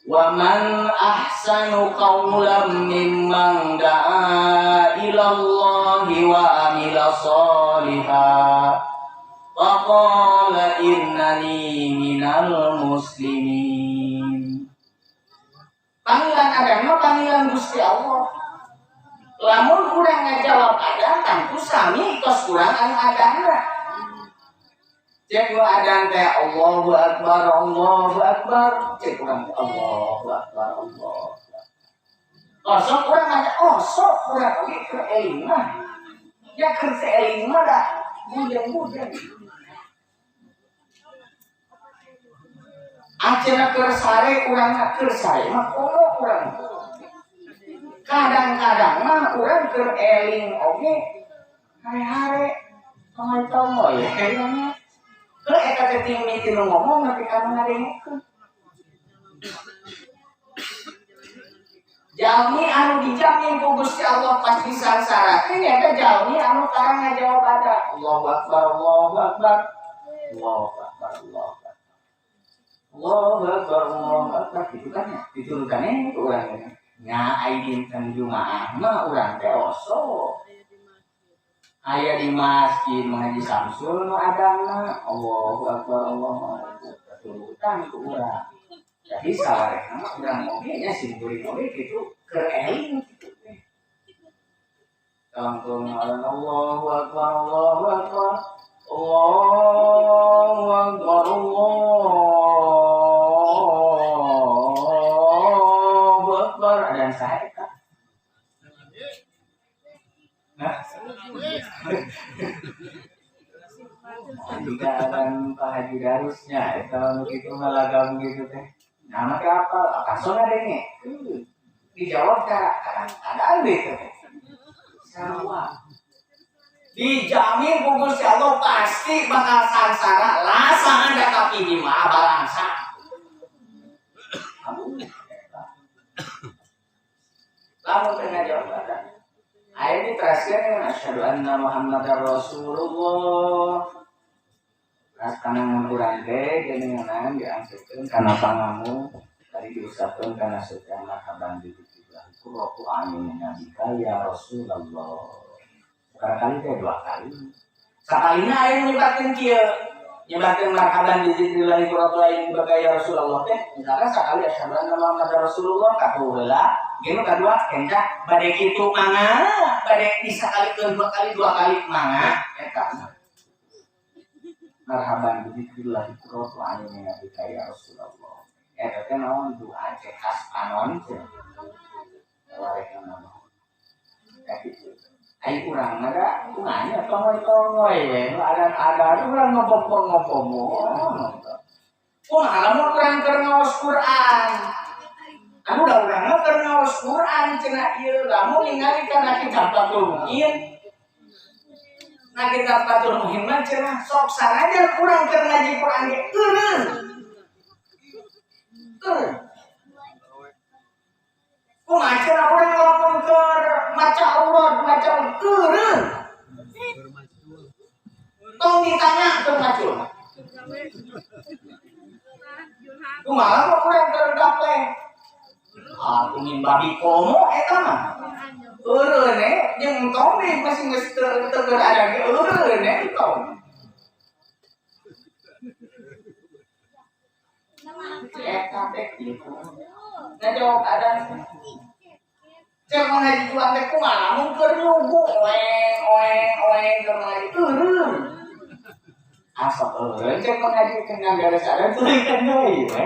Wa man ahsanu qawlan mimman da'a ilallahi wa amila sholihan faqala innani minal muslimin. Panggilan Adam mah panggilan Gusti Allah. Lamun kurang ngajawab Adam, tentu sami kos kurang anu adana. Cek gua adan teh Allahu Akbar, Allahu Akbar. Cek kurang Allahu Akbar, Allahu Akbar. Kosok kurang ada, sok kurang lagi ke elimah. Ya kerja elimah dah, bujang-bujang. Acara kersare kurang kersare mah komo kurang. Kadang-kadang mah kurang ke eling oke. Hari-hari tomoy ya kayaknya. Kalau eta teh mimiti nu ngomong tapi kana ngadengkeun. Jalmi anu dijamin ku Gusti Allah pasti sangsara. Ini ada jalmi anu tarang ngajawab ada. Allahu Akbar, Allahu Akbar. Allahu Akbar, Allahu Akbar. Allahu Akbar, Allahu Akbar. Itu kan ya, diturunkannya itu orangnya. Nya aidin kan Jumaah mah urang teh oso. Aya di masjid mengaji Samsul nu adana Allahu Akbar, Allahu Akbar. Turutan ku urang. Jadi sawarehna mah urang oge nya simkuring oge kitu keur eling kitu teh. Tangtung Allahu Akbar, Allahu Akbar. Allahu Akbar, Allahu Akbar. Ada yang saha eta? Nah, jika akan Pak Haji Darusnya, kalau begitu malagam gitu teh, nama apa? Kasong adanya, dijawab kadang-kadang gitu teh, sama. Dijamin Gusti Allah pasti bakal sangsara, lasang ada tapi di mah balangsa. Lalu tengah jawab ada. Ayat ini terakhir asyhadu anna Muhammadar Rasulullah. Ras kana ngurang teh jenengan diangkeun kana pangamu tadi diucapkeun kana sekian marhaban di tiga Qur'an amin nabika ya Rasulullah. Sekali teh dua kali. Sakalina aya nyebatkeun kieu. Nyebatkeun marhaban di tiga Qur'an amin nabika ya Rasulullah teh misalkan sakali asyhadu anna Muhammadar Rasulullah katuheula. Gini kedua, kencang, badai kitu manga, badai bisa kali kedua kali manga, eta. Marhaban bizikrillah ikrotu anin nabi kaya Rasulullah. Eta teh naon doa cek khas panon teh. Wareka nama. Kitu. Ai urang ada unganya tongoy-tongoy we, ada urang ngopo-ngopo. Kumaha lamun urang keur ngaos Quran. Anu udah keur ngaos Quran cenah ieu lamun ningali kana kitab Fathul Muin. Nah kitab Fathul Muin mah cenah sok sarajan urang keur ngaji Quran ge eureun. Kumaha cenah urang ngomong keur maca aurat maca eureun. Tong ditanya keur macul. Kumaha urang keur gapleh. Aku ingin babi komo eta mah. Eureun jeung entong deui masih geus teu ada ge eureun entong. Eta teh kitu. Ngajawab ada. Cek mengaji Tuhan teh kumaha mun keur nyugu oeng keur ngaji eureun. Asal eureun cek mengaji kenyang beres ada teuing deui we.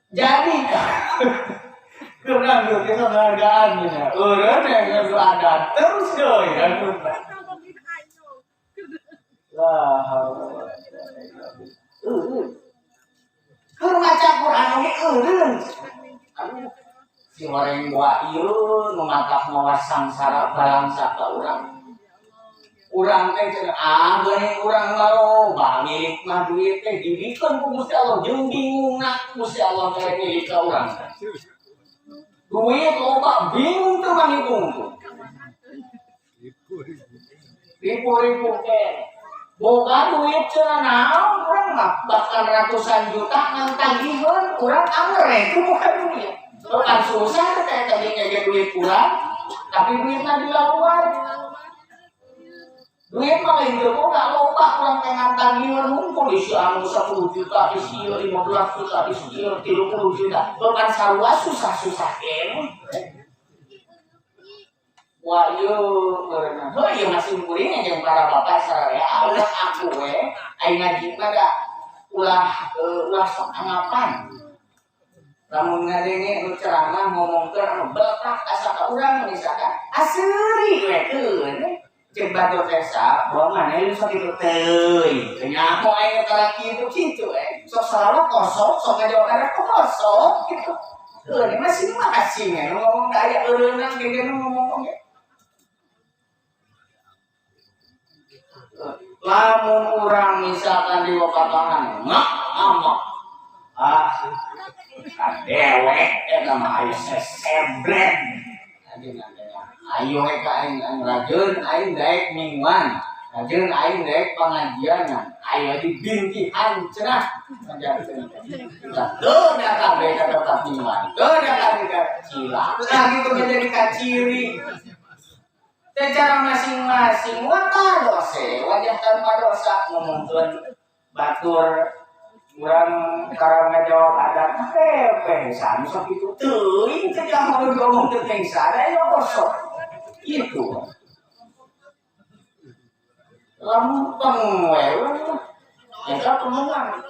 Jadi kurang itu penghargaan ya. Urang yang ada terus doi ya. Lah, keur maca Quran oge eureun. Si goreng gua ieu nu matah mawas sangsara balangsa ka urang. Urang teh cenah geuning urang loba milik mah duit teh dibikeun ku Gusti Allah jeung bingungna Gusti Allah teh milik ka urang. Duit loba bingung teu manghitung tuh. Ribu-ribu teh. Boga duit cenah naon urang mah bahkan ratusan juta ngan tagihun urang anger itu bukan duit. Kan susah teh tadi ngege duit urang tapi duitna di luar. duit mah lain teu boga loba urang teh ngantan ieu ngumpul isi anu 10 juta, isi 15 juta, isi 30 juta. Beban sarua susah-susah keneh. Wah ieu berenang. Heuh ieu masih kuring jeung para bapak sararea Allah aku we aya ngaji mah da ulah sok anggapan. Lamun ngadenge nu ceramah ngomongkeun anu beletak asa ka urang misalkan asri we keun. Cek batur desa, bahwa mana lu sok itu teuy. Kenapa aing kata kitu sok salah kosong, sok ngajawab ada kosong gitu. Ini masih makasih nya ngomong daya eureunang ge ngomong ge. Lamun urang misalkan di wapatahan, amak. Dewek eta mah aya sesebret. Ayo ka aing rajeun aing daek mingguan, rajeun aing daek pangajianan, ayo dibintihan cenah ngajarkeun. Teu datang bae ka tetap mingguan, teu datang ka cila. Nah gitu menjadi kaciri. Secara masing-masing wata dosa, wajah tanpa dosa ngomongkeun batur urang karang ngajawab adat pesan sok itu teuing teh jangan ngomong teu teh sada aya kosong. Itu lempeng we eta pemenang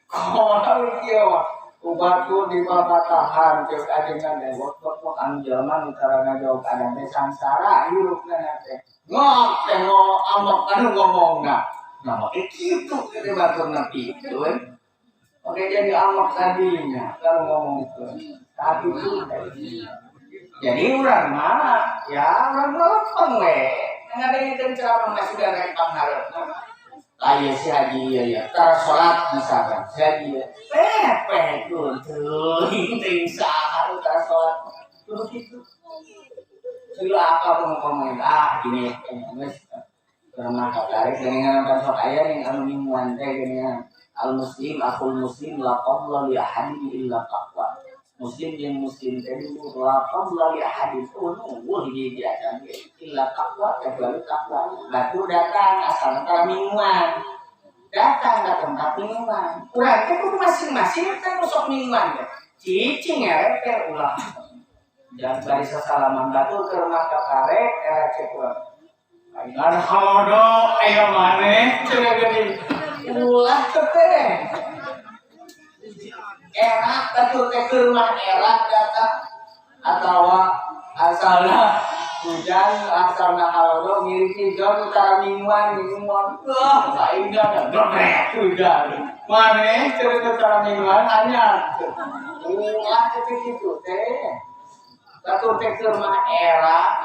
kalau kieu ubatu di babatahan cek ajengan dan wok anu jelema nu cara ngajawab adat teh sangsara hirupna teh ngok teh amok anu ngomongna nah make kitu teh baturna pikeun oke jadi amok tadinya kalau ngomongkeun tapi itu jadi urang mah ya urang lempeng we ngadengkeun ceramah mah sudah rek panghareup aya si haji ya tara salat misalkan si haji pehkeun teuing teuing saha tara salat kudu kitu sila apa pengkomen gini geus ceramah katarik dengan nonton sok aya yang anu mingguan teh geuningan al muslim akul muslim la qabla li ahadin illa taqwa muslim yang muslim tadi lapang lagi hadis nunggu di acan illa takwa kecuali takwa batu datang asal antara mingguan datang tapi mingguan urang teh kudu masing-masing kan sok mingguan teh cicing erek ulah dan bari sasalaman batu ke rumah kakarek cek urang ayeuna hamodo aya maneh cenah geuning ulah teh erak betul ke rumah erak datang atau asalnya hujan asalnya halodo mirip hijau utara mingguan wah lain dah dobrek hujan mana cerita utara mingguan hanya ulah itu teh betul ke rumah erak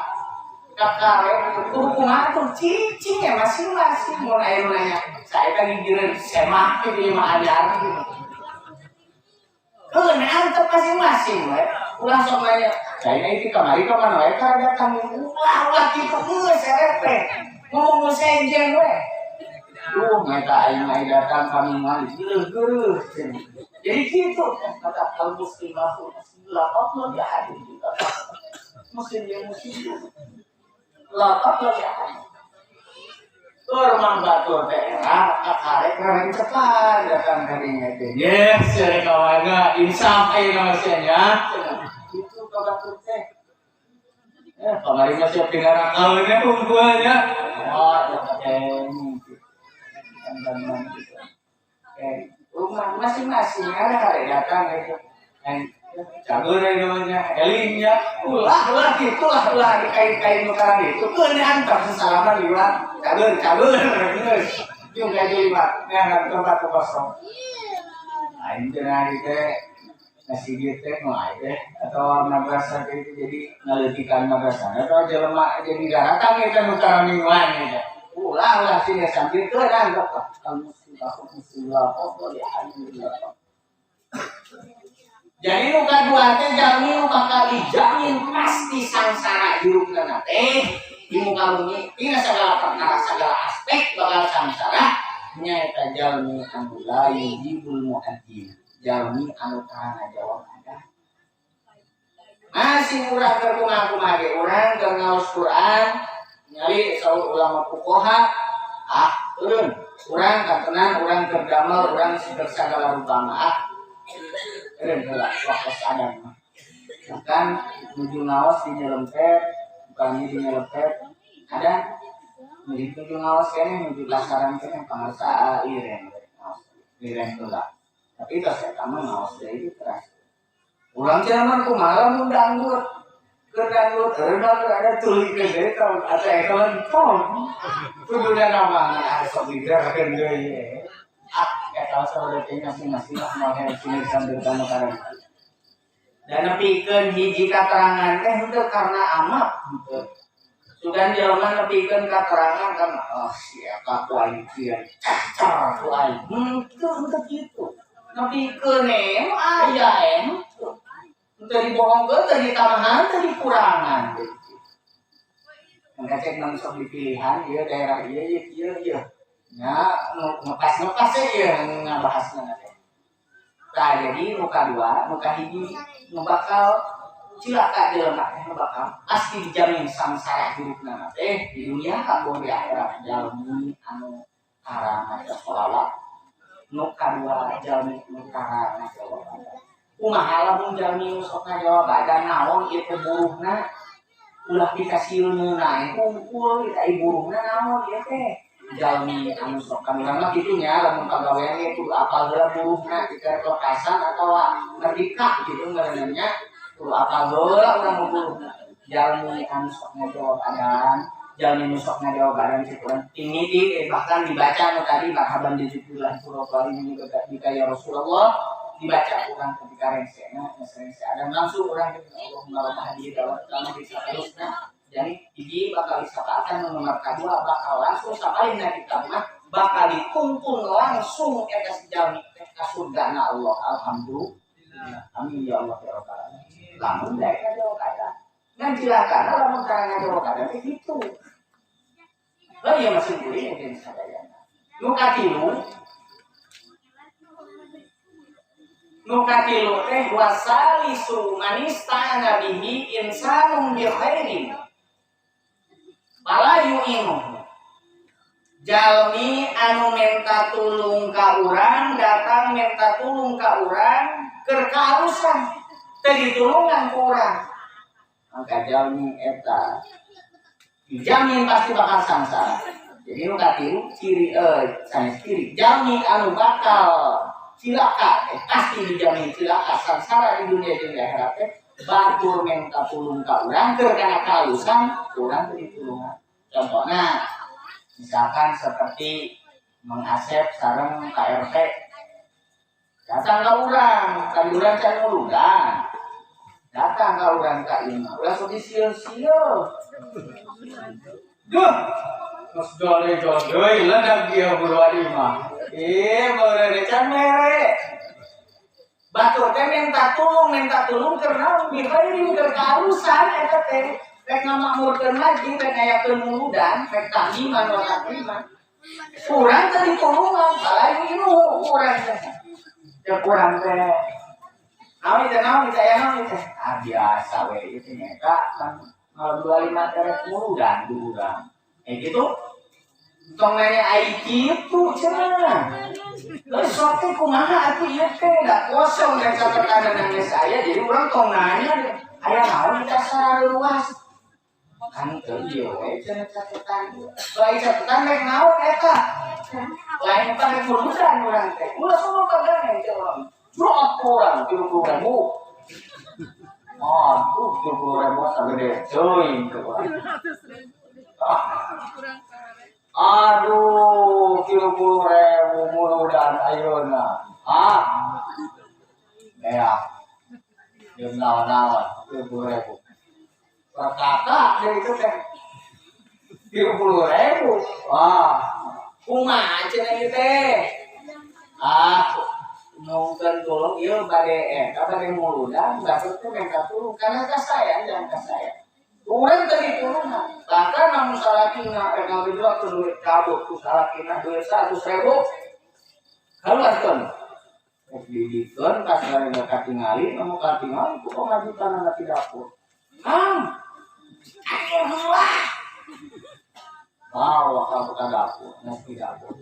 kakare hukuman tuh cicing ya masing-masing mau nanya saya tadi kira semak di lima ajar antep masing-masing we. Ulah sok nanya. Kayaknya itu kamari ka mana we ka datang ulah kitu geus serepeh. Ngomong senjeng we. Eta aing mah datang ka mingguan geureuh. Jadi kitu kata al muslimah lapatna ya hadis. Muslim yang muslim. Lapatna ya hadis. Urang batur daerah kakarek keren cepat datang kadinya teh. Yes, cari kawanna insaf ayeuna masanya. Itu batur teh. Kamari mah siap tinggal kawannya unggulnya. Oh, teh. Rumah masing-masing ada datang itu. Cagur namanya Elinnya ulah gitulah dikain-kain makanan itu keun antar sesalaman liwat cagur geus juga liwat ngan tempat kosong aing cenah teh nasi dieu teh mah teh atau madrasah itu jadi ngaleutikan madrasah atau jelema jadi datang eta nu karamingguan gitu ulah sini sambil keun antar kamu muslimah apa ya alhamdulillah. Jadi nu kadua teh jalmi nu bakal dijamin pasti sangsara hirupna teh di muka bumi dina sagala perkara sagala aspek bakal sangsara nyaeta jalmi anu la yujibul muadzin jalmi anu tara ngajawab adat masih urang keur kumaha ge urang keur ngaos Quran nyali saur ulama fuqaha urang kantenan urang terdamel urang segala rupana urang heula waktu sadar bahkan nuju ngaos di nyelempet bukan di nyelempet ada nuju ngaos kene nuju lasaran kene pangarsa ireng heula tapi itu saya kamu ngaos deui itu keras urang zaman kumaha mun dangdut kedangdut ada tulis gede kalau ada ekalan pom kudunya nama sok digerakkeun deui eta saudara ngasih lah mau sini sambil kamu karang dan nepikeun hiji katerangan teh henteu karena amat henteu sugan jelema nepikeun katerangan kan sia ka kuaing kieu cacar kuaing henteu kitu nepikeun aya henteu dibohongkeun teu ditamahan teu dikurangan ngecek nang sok dipilihan ieu daerah ieu nya ngepas ieu ngabahasna teh tah jadi muka dua muka hiji nu bakal cilaka jelema teh nu bakal pasti dijamin samsara hidupna teh di dunia kaboh di akhirat jalmi anu karana sholawat nu kadua jalmi nu karana sholawat kumaha lamun jalmi nu sok ngajawab ada naon ieu teh buruhna ulah dikasih ilmuna kumpul kita buruhna naon ieu teh jalmi anu sok kamurang kitu nya lamun pagawean ieu kudu apal heula buruhna dikeun lokasan atau merdeka gitu ngaranna kudu apal heula urang buruhna jalmi anu sok ngajawab adan jalmi nu sok ngajawab adan cikuran tinggi bahkan dibaca anu tadi marhaban dizikrullah surah ini juga ya Rasulullah dibaca urang ketika rensena adan langsung urang Allahumma rabbana hadhihi da'watan bisa terusna jadi ini bakal disapaakan nomor kedua bakal langsung sapalina kita mah bakal dituntun langsung eta sejalmi ka surgana Allah alhamdulillah amin ya Allah ya rabbal alamin lamun daek ngajawab kada ngan cilakana lamun kana ngajawab kada teh kitu ieu masih kuring mungkin sadayana nu katilu teh wasalisu manistana bihi insanum bi khairin bala yu'inu jalmi anu menta tulung ka urang datang menta tulung ka urang keur kaharusan teu ditulungan ku urang maka jalmi eta dijamin pasti bakal sangsara jadi nu katilu ciri sanes ciri jalmi anu bakal cilaka pasti dijamin cilaka sangsara di dunia jeung di akhirat teh batur menta tulung ka urang keur kana kaharusan urang teu ditulungan. Contohnya misalkan seperti mengasep sareng KRT datang ke urang kan urang can nguludan datang ke urang ka imah ulah sok disieu-sieu duh geus dole-dole deui ledak ieu buru adi mah beure can mere batur teh minta tulung karena bikairin keur kaharusan eta teh rek ngamakmurkeun lagi rek ngayakeun muludan rek tahliman wa takliman urang teh ditulungan balayu ieu urang teh jeung urang teh naon teh biasa we ieu nyata kan 25 rek muludan di urang gitu tong nanya ai kitu cenah geus sok teh kumaha atuh ieu teh da kosong dan catatan nang saya jadi urang tong nanya aya naon di dasar luas kan teu ieu we cenah catatan lain catatan rek naon eta lain pake pulusan urang teh ulah sono kagane teh urang drop urang 30.000 aduh 30.000 sagede coy aduh 30.000 muludan ayeuna ya jeung naon-naon 30.000 perkata dari itu teh 30.000 kumaha cenah ieu teh nungkeun tulung ieu bade muludan batur teh mengka tulung kana ka saya jangan ka saya urang teh ditulungan bahkan namun salakina ngabidra teu duit kabut ku salakina duit 100.000 kaluarkeun rek didikeun pas garena katingali namun katingali ku pamajikan na ti dapur ayo heula Bawa kamu ke dapur, nanti dapur.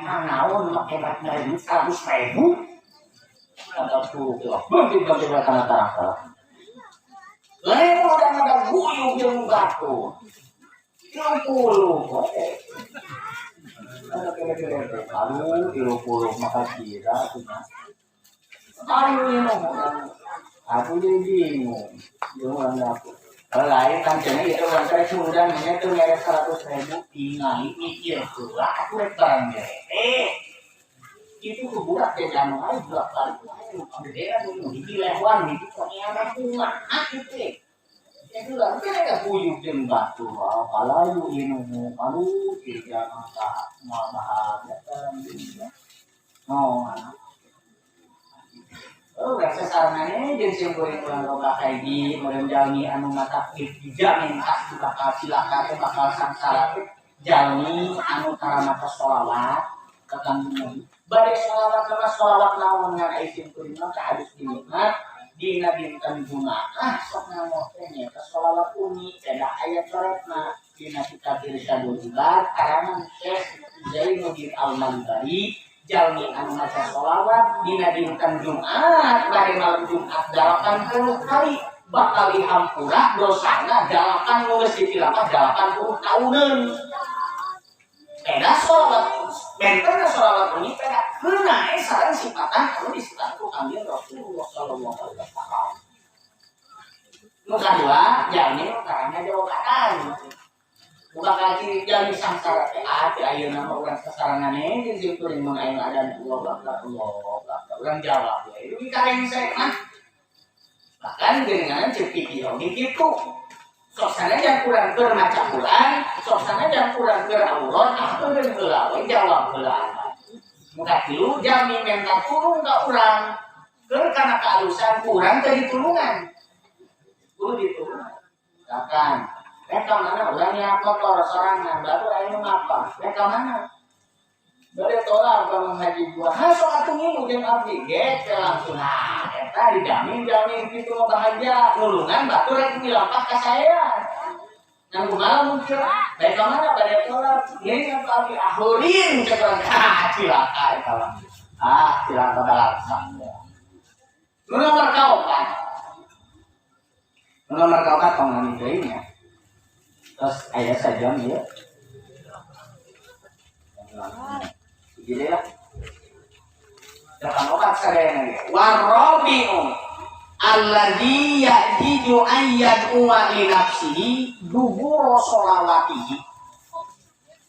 Naon pakai batnya 100.000. Ada tuh, berarti karena tarang. Lain udah ada guyub yang batu. 30, ada kira-kira kalau 30 maka kira punya. Ayo ini aku jadi bingung. Jangan dapur. Kalau lain kan jadi itu orang kaya sudah itu nyari 100.000 tinggal mikir tuh lah aku rekan itu keburak ya jangan aja burak kali beda dulu di lewan itu soalnya ada bunga itu itu lah kan ada kuyuk dan batu kalau ini aduh tidak maka bahagia kan rasa sarangannya jeung sing goreng ulang loba kaiji meureun jalmi anu mata dijamin tak bakal cilaka teh bakal sangsara teh jalmi anu tara maca sholawat ka Kanjeng Nabi bade sholawat kana sholawat naon ngan isim kuring mah harus dinikmat dina dinten Jumaah sok ngamot teh nya ka sholawat umi cenah aya coretna dina kitab Irsyadul Ibad karangan Syekh Zainuddin Al-Malbari jalmi anu maca sholawat dina dinten Jumat bari malam Jumat 80 kali bakal dihampura dosana 80 ditilapah 80 tahunan. Beda sholawat benten sholawat ini beda keuna sareng sifatan anu disifatan ku Kanjeng Rasulullah sallallahu alaihi wasallam. Nu kadua jalmi karana jawabatan bukan lagi jadi samsara teh ati ayeuna mah urang sasaranane jeung jeung kuring mun aya ada Allah urang jawab we itu kareng saya mah bahkan dengan cek pikir gitu sok sanajan kurang keur maca Quran sok sanajan kurang keur aurat aku geus heula we jawab heula muga tilu jami mental turun ka urang keur kana kealusan kurang teh ditulungan kudu ditulungan bahkan mereka mana orangnya kotor sorangan baru ayo ngapa mereka mana dari tolak kalau ngaji gua sok atuh ngilu jeung abdi ge langsung eta dijamin kitu mah bahagia nulungan batu rek dilampah ka saya nang kumaha mungkin mereka mana bade tolak geus atuh abdi ahurin cekeun cilaka eta mah cilaka balaksa nu nomor kaopat pangan deui nya terus ayah saja ya jadi lah jangan obat sadayana warabi'u alladhi ya'jiju ayyad uwa li nafsihi dubur sholawatihi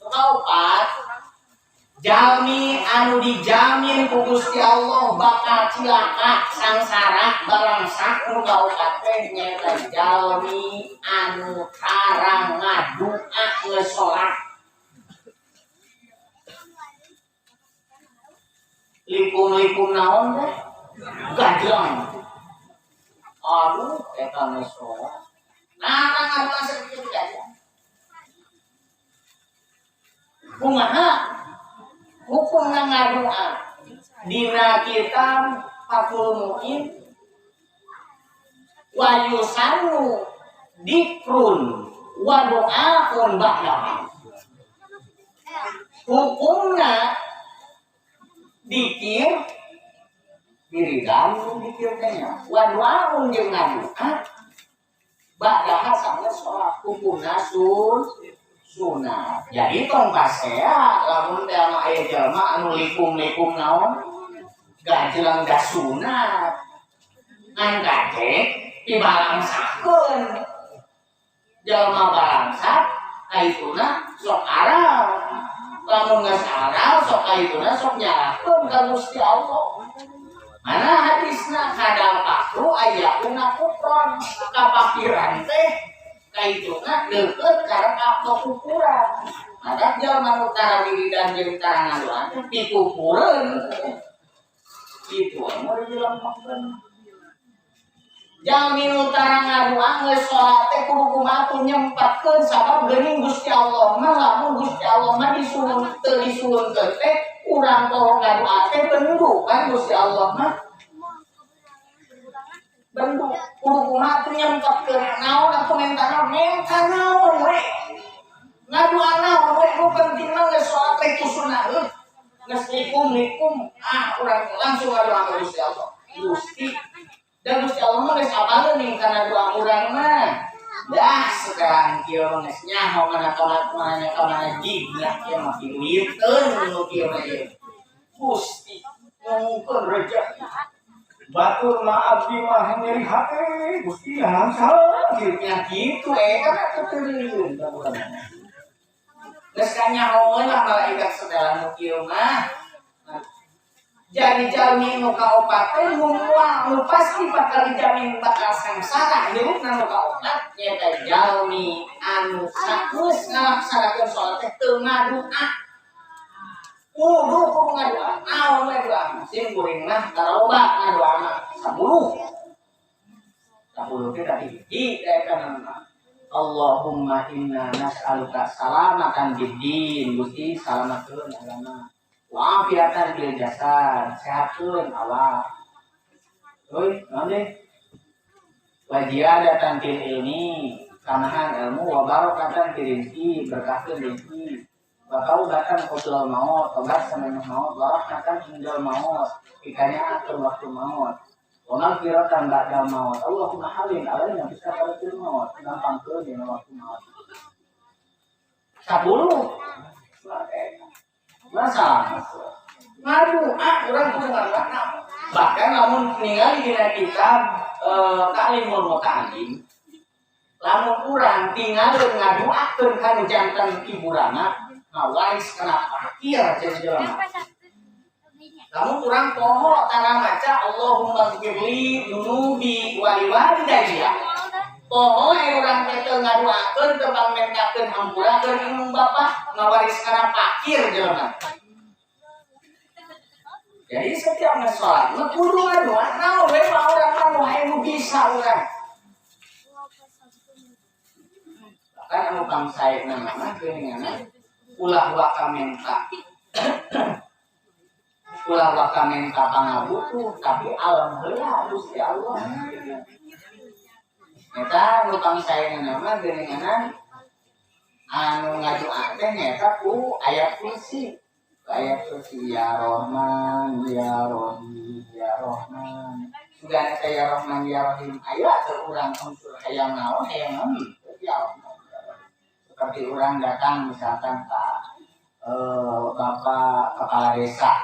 kaopat jalmi anu dijamin ku Gusti Allah bakal cilaka sangsara barangsak nu kaopat teh nyaeta jalmi anu tarang ngadua geus salat lipung naon teh gajlang aduh eta geus salat narang ngadua sakitu gajlang kumaha hukum ngadua dina kitab Fathul Mu'in wa yusannu dikrun wa do'aun ba'da hukumna dikir diridan dikir tanya wa do'aun jeung ngadua ba'da sampai sholat hukumna sunat jadi tong kasea lamun teh aya jalma anu likum naon gajelang da sunat ngan gajek dibalangsakeun jalma balangsak kaituna sok aral lamun geus aral sok kaituna sok nyalakeun ka Gusti Allah mana hadisna kadal pakru ayakuna kufron kapakiran teh kaituna deukeut karena ukuran ada jalma nu tara wiridan jeung tara ngaluan dikukureun itu anu dilampahkeun jalmi nu tara ngaluan geus salat teh kudu kumaha nyempatkeun sabab geuning Gusti Allah mah lamun Gusti Allah mah disuruh teu disuruhkeun teh urang tong ngaluan teh bendu kan Gusti Allah mah bentuk kudu kumaha nyempatkeun naon komentar naon we ngadua naon geus salat teh kusuna geus likum urang langsung ngadoa ka Gusti Allah. Gusti dan Gusti Allah mah geus apal nih kana doa urang mah. Dah sekarang kieu mah geus nyaho kana jigna kieu mah kieueun nu kieu mah ieu. Gusti ngomongkeun rezeki. Batur mah abdi mah nyeri hate Gusti naon salah gitu kan atuh geus kanyahoeun lah malaikat segala nu kieu mah. Jadi jalmi nu kaopat teh nu pasti bakal dijamin bakal sangsara hirupna nu kaopat nyaeta jalmi anu sageus ngalaksanakeun salat teh teu ngadoa. Kudu ngadoa, naon we doa? Sim kuring mah tarobat ngadoa mah 10. 10 teh tadi hiji kana Allahumma inna nas'aluka salamatan bid-din, Gusti salamakeun agama. Wa afiatan fil jasad, sehatkeun awak. Euy, naon deui? Wa ziyadatan fil ilmi, tambahan ilmu wa barakatan fil rizqi, berkahkeun rezeki. Bakau datang qoblal maut, tobat sampai maut, warahmatan hinggal maut, ikanya atur waktu maut. Wa maghfiratan ba'dal maut. Allahumma halin alaina bisa kalatul maut, gampangkeun dina waktu maut. 10. Masa ngadoa urang kudu ngadoa. Bahkan lamun ningali dina kitab Ta'limul Muta'allim, lamun urang tinggalin ngadoakeun kana janten iburana ngawaris kana fakir jeung jelema. Lamun urang poho tara maca Allahumma ghfirli dunubi wa liwalidayya. Poho urang teh teu ngadoakeun teu pamentakeun hampura keur imum bapa ngawaris kana fakir jelema. Jadi setiap salat mah kudu ngadoa, naon we mah urang mah nu aya nu bisa urang. Bahkan anu pangsaeuna mah geuninganna ulah waka menta pangabutuh tapi alam heula Gusti Allah. Eta nu pangsaeuna mah geuninganan anu ngadoa teh nyaeta ku ayat kursi. Ayat kursi ya Rahman ya Rahim ya Rahman. Sudah ada ya Rahman ya Rahim. Aya teu urang unsur hayang naon ya Rahman. Seperti orang datang misalkan Bapak kepala desa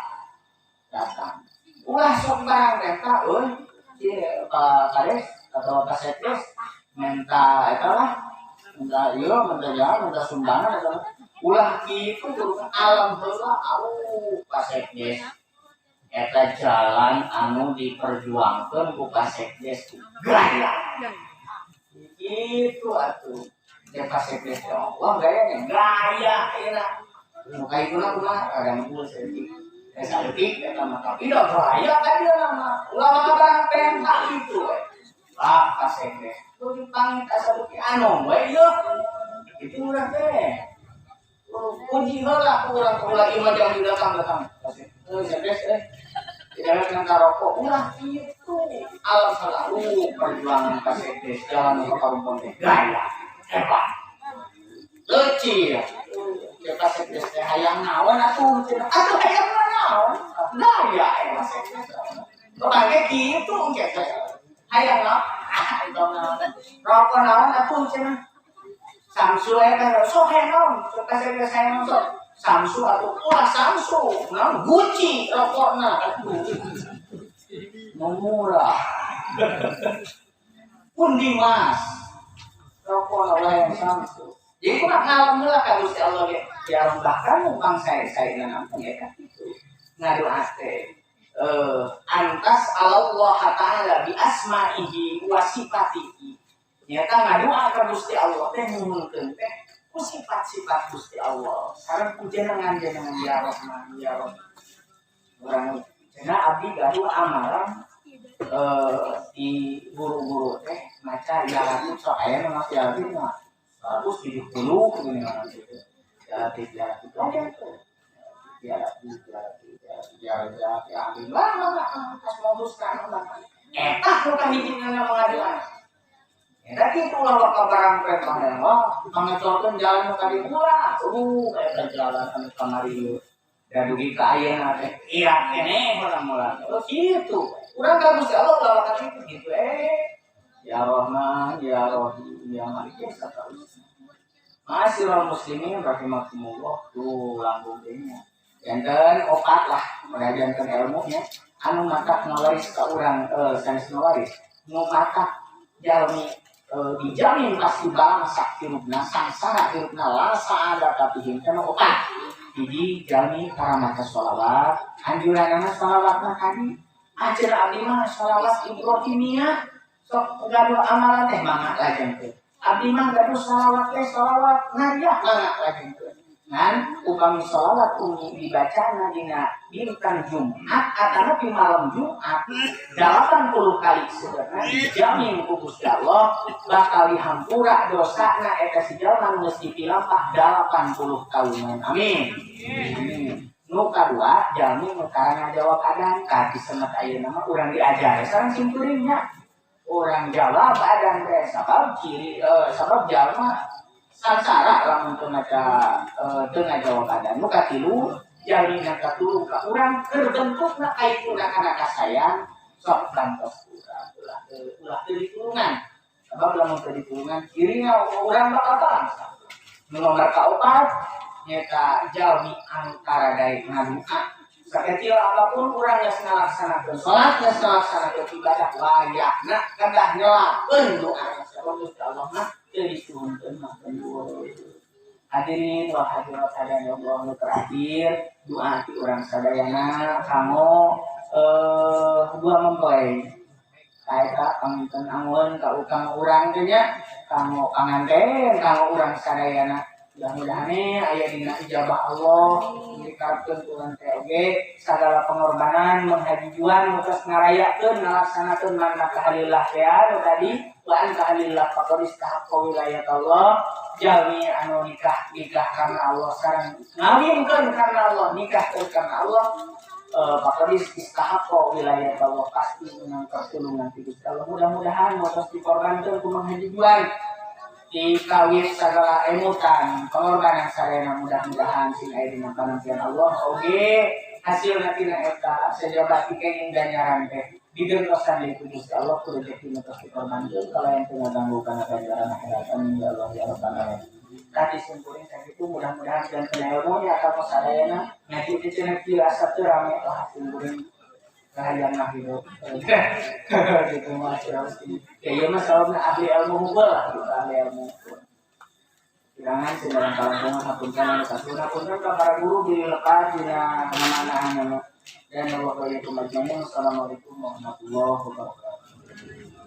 datang, ulah sok barang minta, Pak Kades atau Pak Sekdes minta minta jalan, minta sumbangan atau ulah gitu terus alam heula Pak Sekdes eta jalan anu diperjuangkeun ku Pak Sekdes gaya gitu atuh. Pas sekdes Allah gaya enak. Muka itu mah ada mukul sedikit. Sedikit eta mah tapi dah gaya kan dia nama. Ulama barang perintah itu. Pas sekdes. Tu dipangit asa beuki anu we ieu. Itu urang teh. Puji heula urang lagi mah jang di belakang. Sekdes tidak dengan karoko ulah itu. Alam selalu perjuangan pas sekdes jalan ke parumpun teh gaya. Hebat, kecil, kita sekdes teh hayang naon atuh hayang naon, gaya ya sekdes. Kebange kitu engke hayang naon, rokok naon atuh cenah. Samsu eta sok naon, kita sekdes hayang sok. Samsu atuh ulah Samsu, naon Gucci rokokna atuh. Murah. Pundi Mas. Rokok Allah yang Samsu. Jadi kurang ngalam heula ka Gusti Allah ge. Ya bahkan numpang saya namanya ya gitu. Ngadoa teh antas Allah Ta'ala bi asma'ihi wa sifatihi. Nyata ngadoa ka Gusti Allah teh nuhunkeun teh ku sifat-sifat Gusti Allah. Sareng pujenengan jenengan ya Rahman ya Rahim. Urang cenah abdi gaduh amalan di guru-guru teh maca jalatin sok aya nu mas jalatin mah 170 gini mana gitu jalatin aja tuh jalatin ambil lah pas modus kan eta nu kahijina pengadilan eta kitu lah ka barang perintah wah pangecorkeun jalan nu ka dieu ulah eta jalan anu kamari da dugi ka ayeuna teh iya keneh urang mula kitu urang ka Gusti Allah ulah ka kitu gitu ya Rahman ya Rahim ya Malik satarusna Masyarul muslimin rahimakumullah tuh lambung nya janten opat lah janten ilmunya anu matak ngawaris ka urang sanes ngawaris nu matak jalmi dijamin pasti bangsa hirupna sangsara hirupna lasa ada tapi henteu opat hiji jalmi para maca sholawat anjuranna sholawatna kadi ajar abdi mah sholawat ibrahimiyah sok gaduh amalan teh mangga lajeng teh abdi mah gaduh sholawat teh sholawat ngariah mangga lajeng teh ngan upami sholawat umi dibacana dina dinten Jumat atau di malam Jumat 80 kali sebenarnya dijamin ku Gusti Allah bakal dihampura dosana eta si jalma geus dipilampah 80 tahunan amin nu kadua jalmi nu karana jawab adan ka kisemet ayeuna mah urang diajar sareng simkuringnya urang jawab adan teh sabab jalma sangsara lamun teu ngajawab adan nu katilu jalmi na katulung ka urang keur bentukna ayeuna kana kasayang sok kantos ulah teu ditulungan sabab lamun teu ditulungan kirina urang bakal bangsa nu nomor kaopat nyaeta jalmi anu karadaek ngadua sakecil apapun urang geus ngalaksanakeun salat geus ngalaksanakeun ibadah layakna kedah nyelakeun doa sabab Gusti Allah mah teu disuhunkeun makan doa. Hadirin wa hadirat hadana Allah nu terakhir doa ti urang sadayana kanggo dua mempelai kaeta paminten angun ka ukang urang teh nya kanggo panganten kanggo urang sadayana mudah-mudahan aya dina ijabah Allah dikarepkeun urang teh oge sagala pengorbanan menghajijuan terus ngarayakeun ngalaksanakeun manna kahalillah teh anu tadi wa an kahalillah faqad istahaqqa wilayat Allah jalmi anu nikah karena Allah sareng ngawinkeun karena Allah nikah karena Allah faqad istahaqqa wilayat Allah pasti menang pertulungan ti Gusti Allah mudah-mudahan motos dikorbankeun ku manghajijuan dikawin segala emutan pengorbanan sarena mudah-mudahan sing aya dina panampian Allah oge hasilna tina eta sejabat dikenging ganjaran teh digentosan deui ku Gusti Allah ku rezeki nu tos dikorbankeun kalau yang teu ngaganggu kana ganjaran akhirat amin ya Allah ya rabbal alamin tadi simpuling sakitu mudah-mudahan dan kena ilmunya atau sadayana ngaji teh cenah kieu asap teu rame lah simpuling kahayang mah hidup gitu mah pasti ya ieu mah sababna ahli ilmu hungkul lah kita ahli ilmu kirangan sedang kalangan hapunten satuna punten ka para guru dilepas dina mana-mana dan wa barakatuh. Assalamualaikum warahmatullahi wabarakatuh.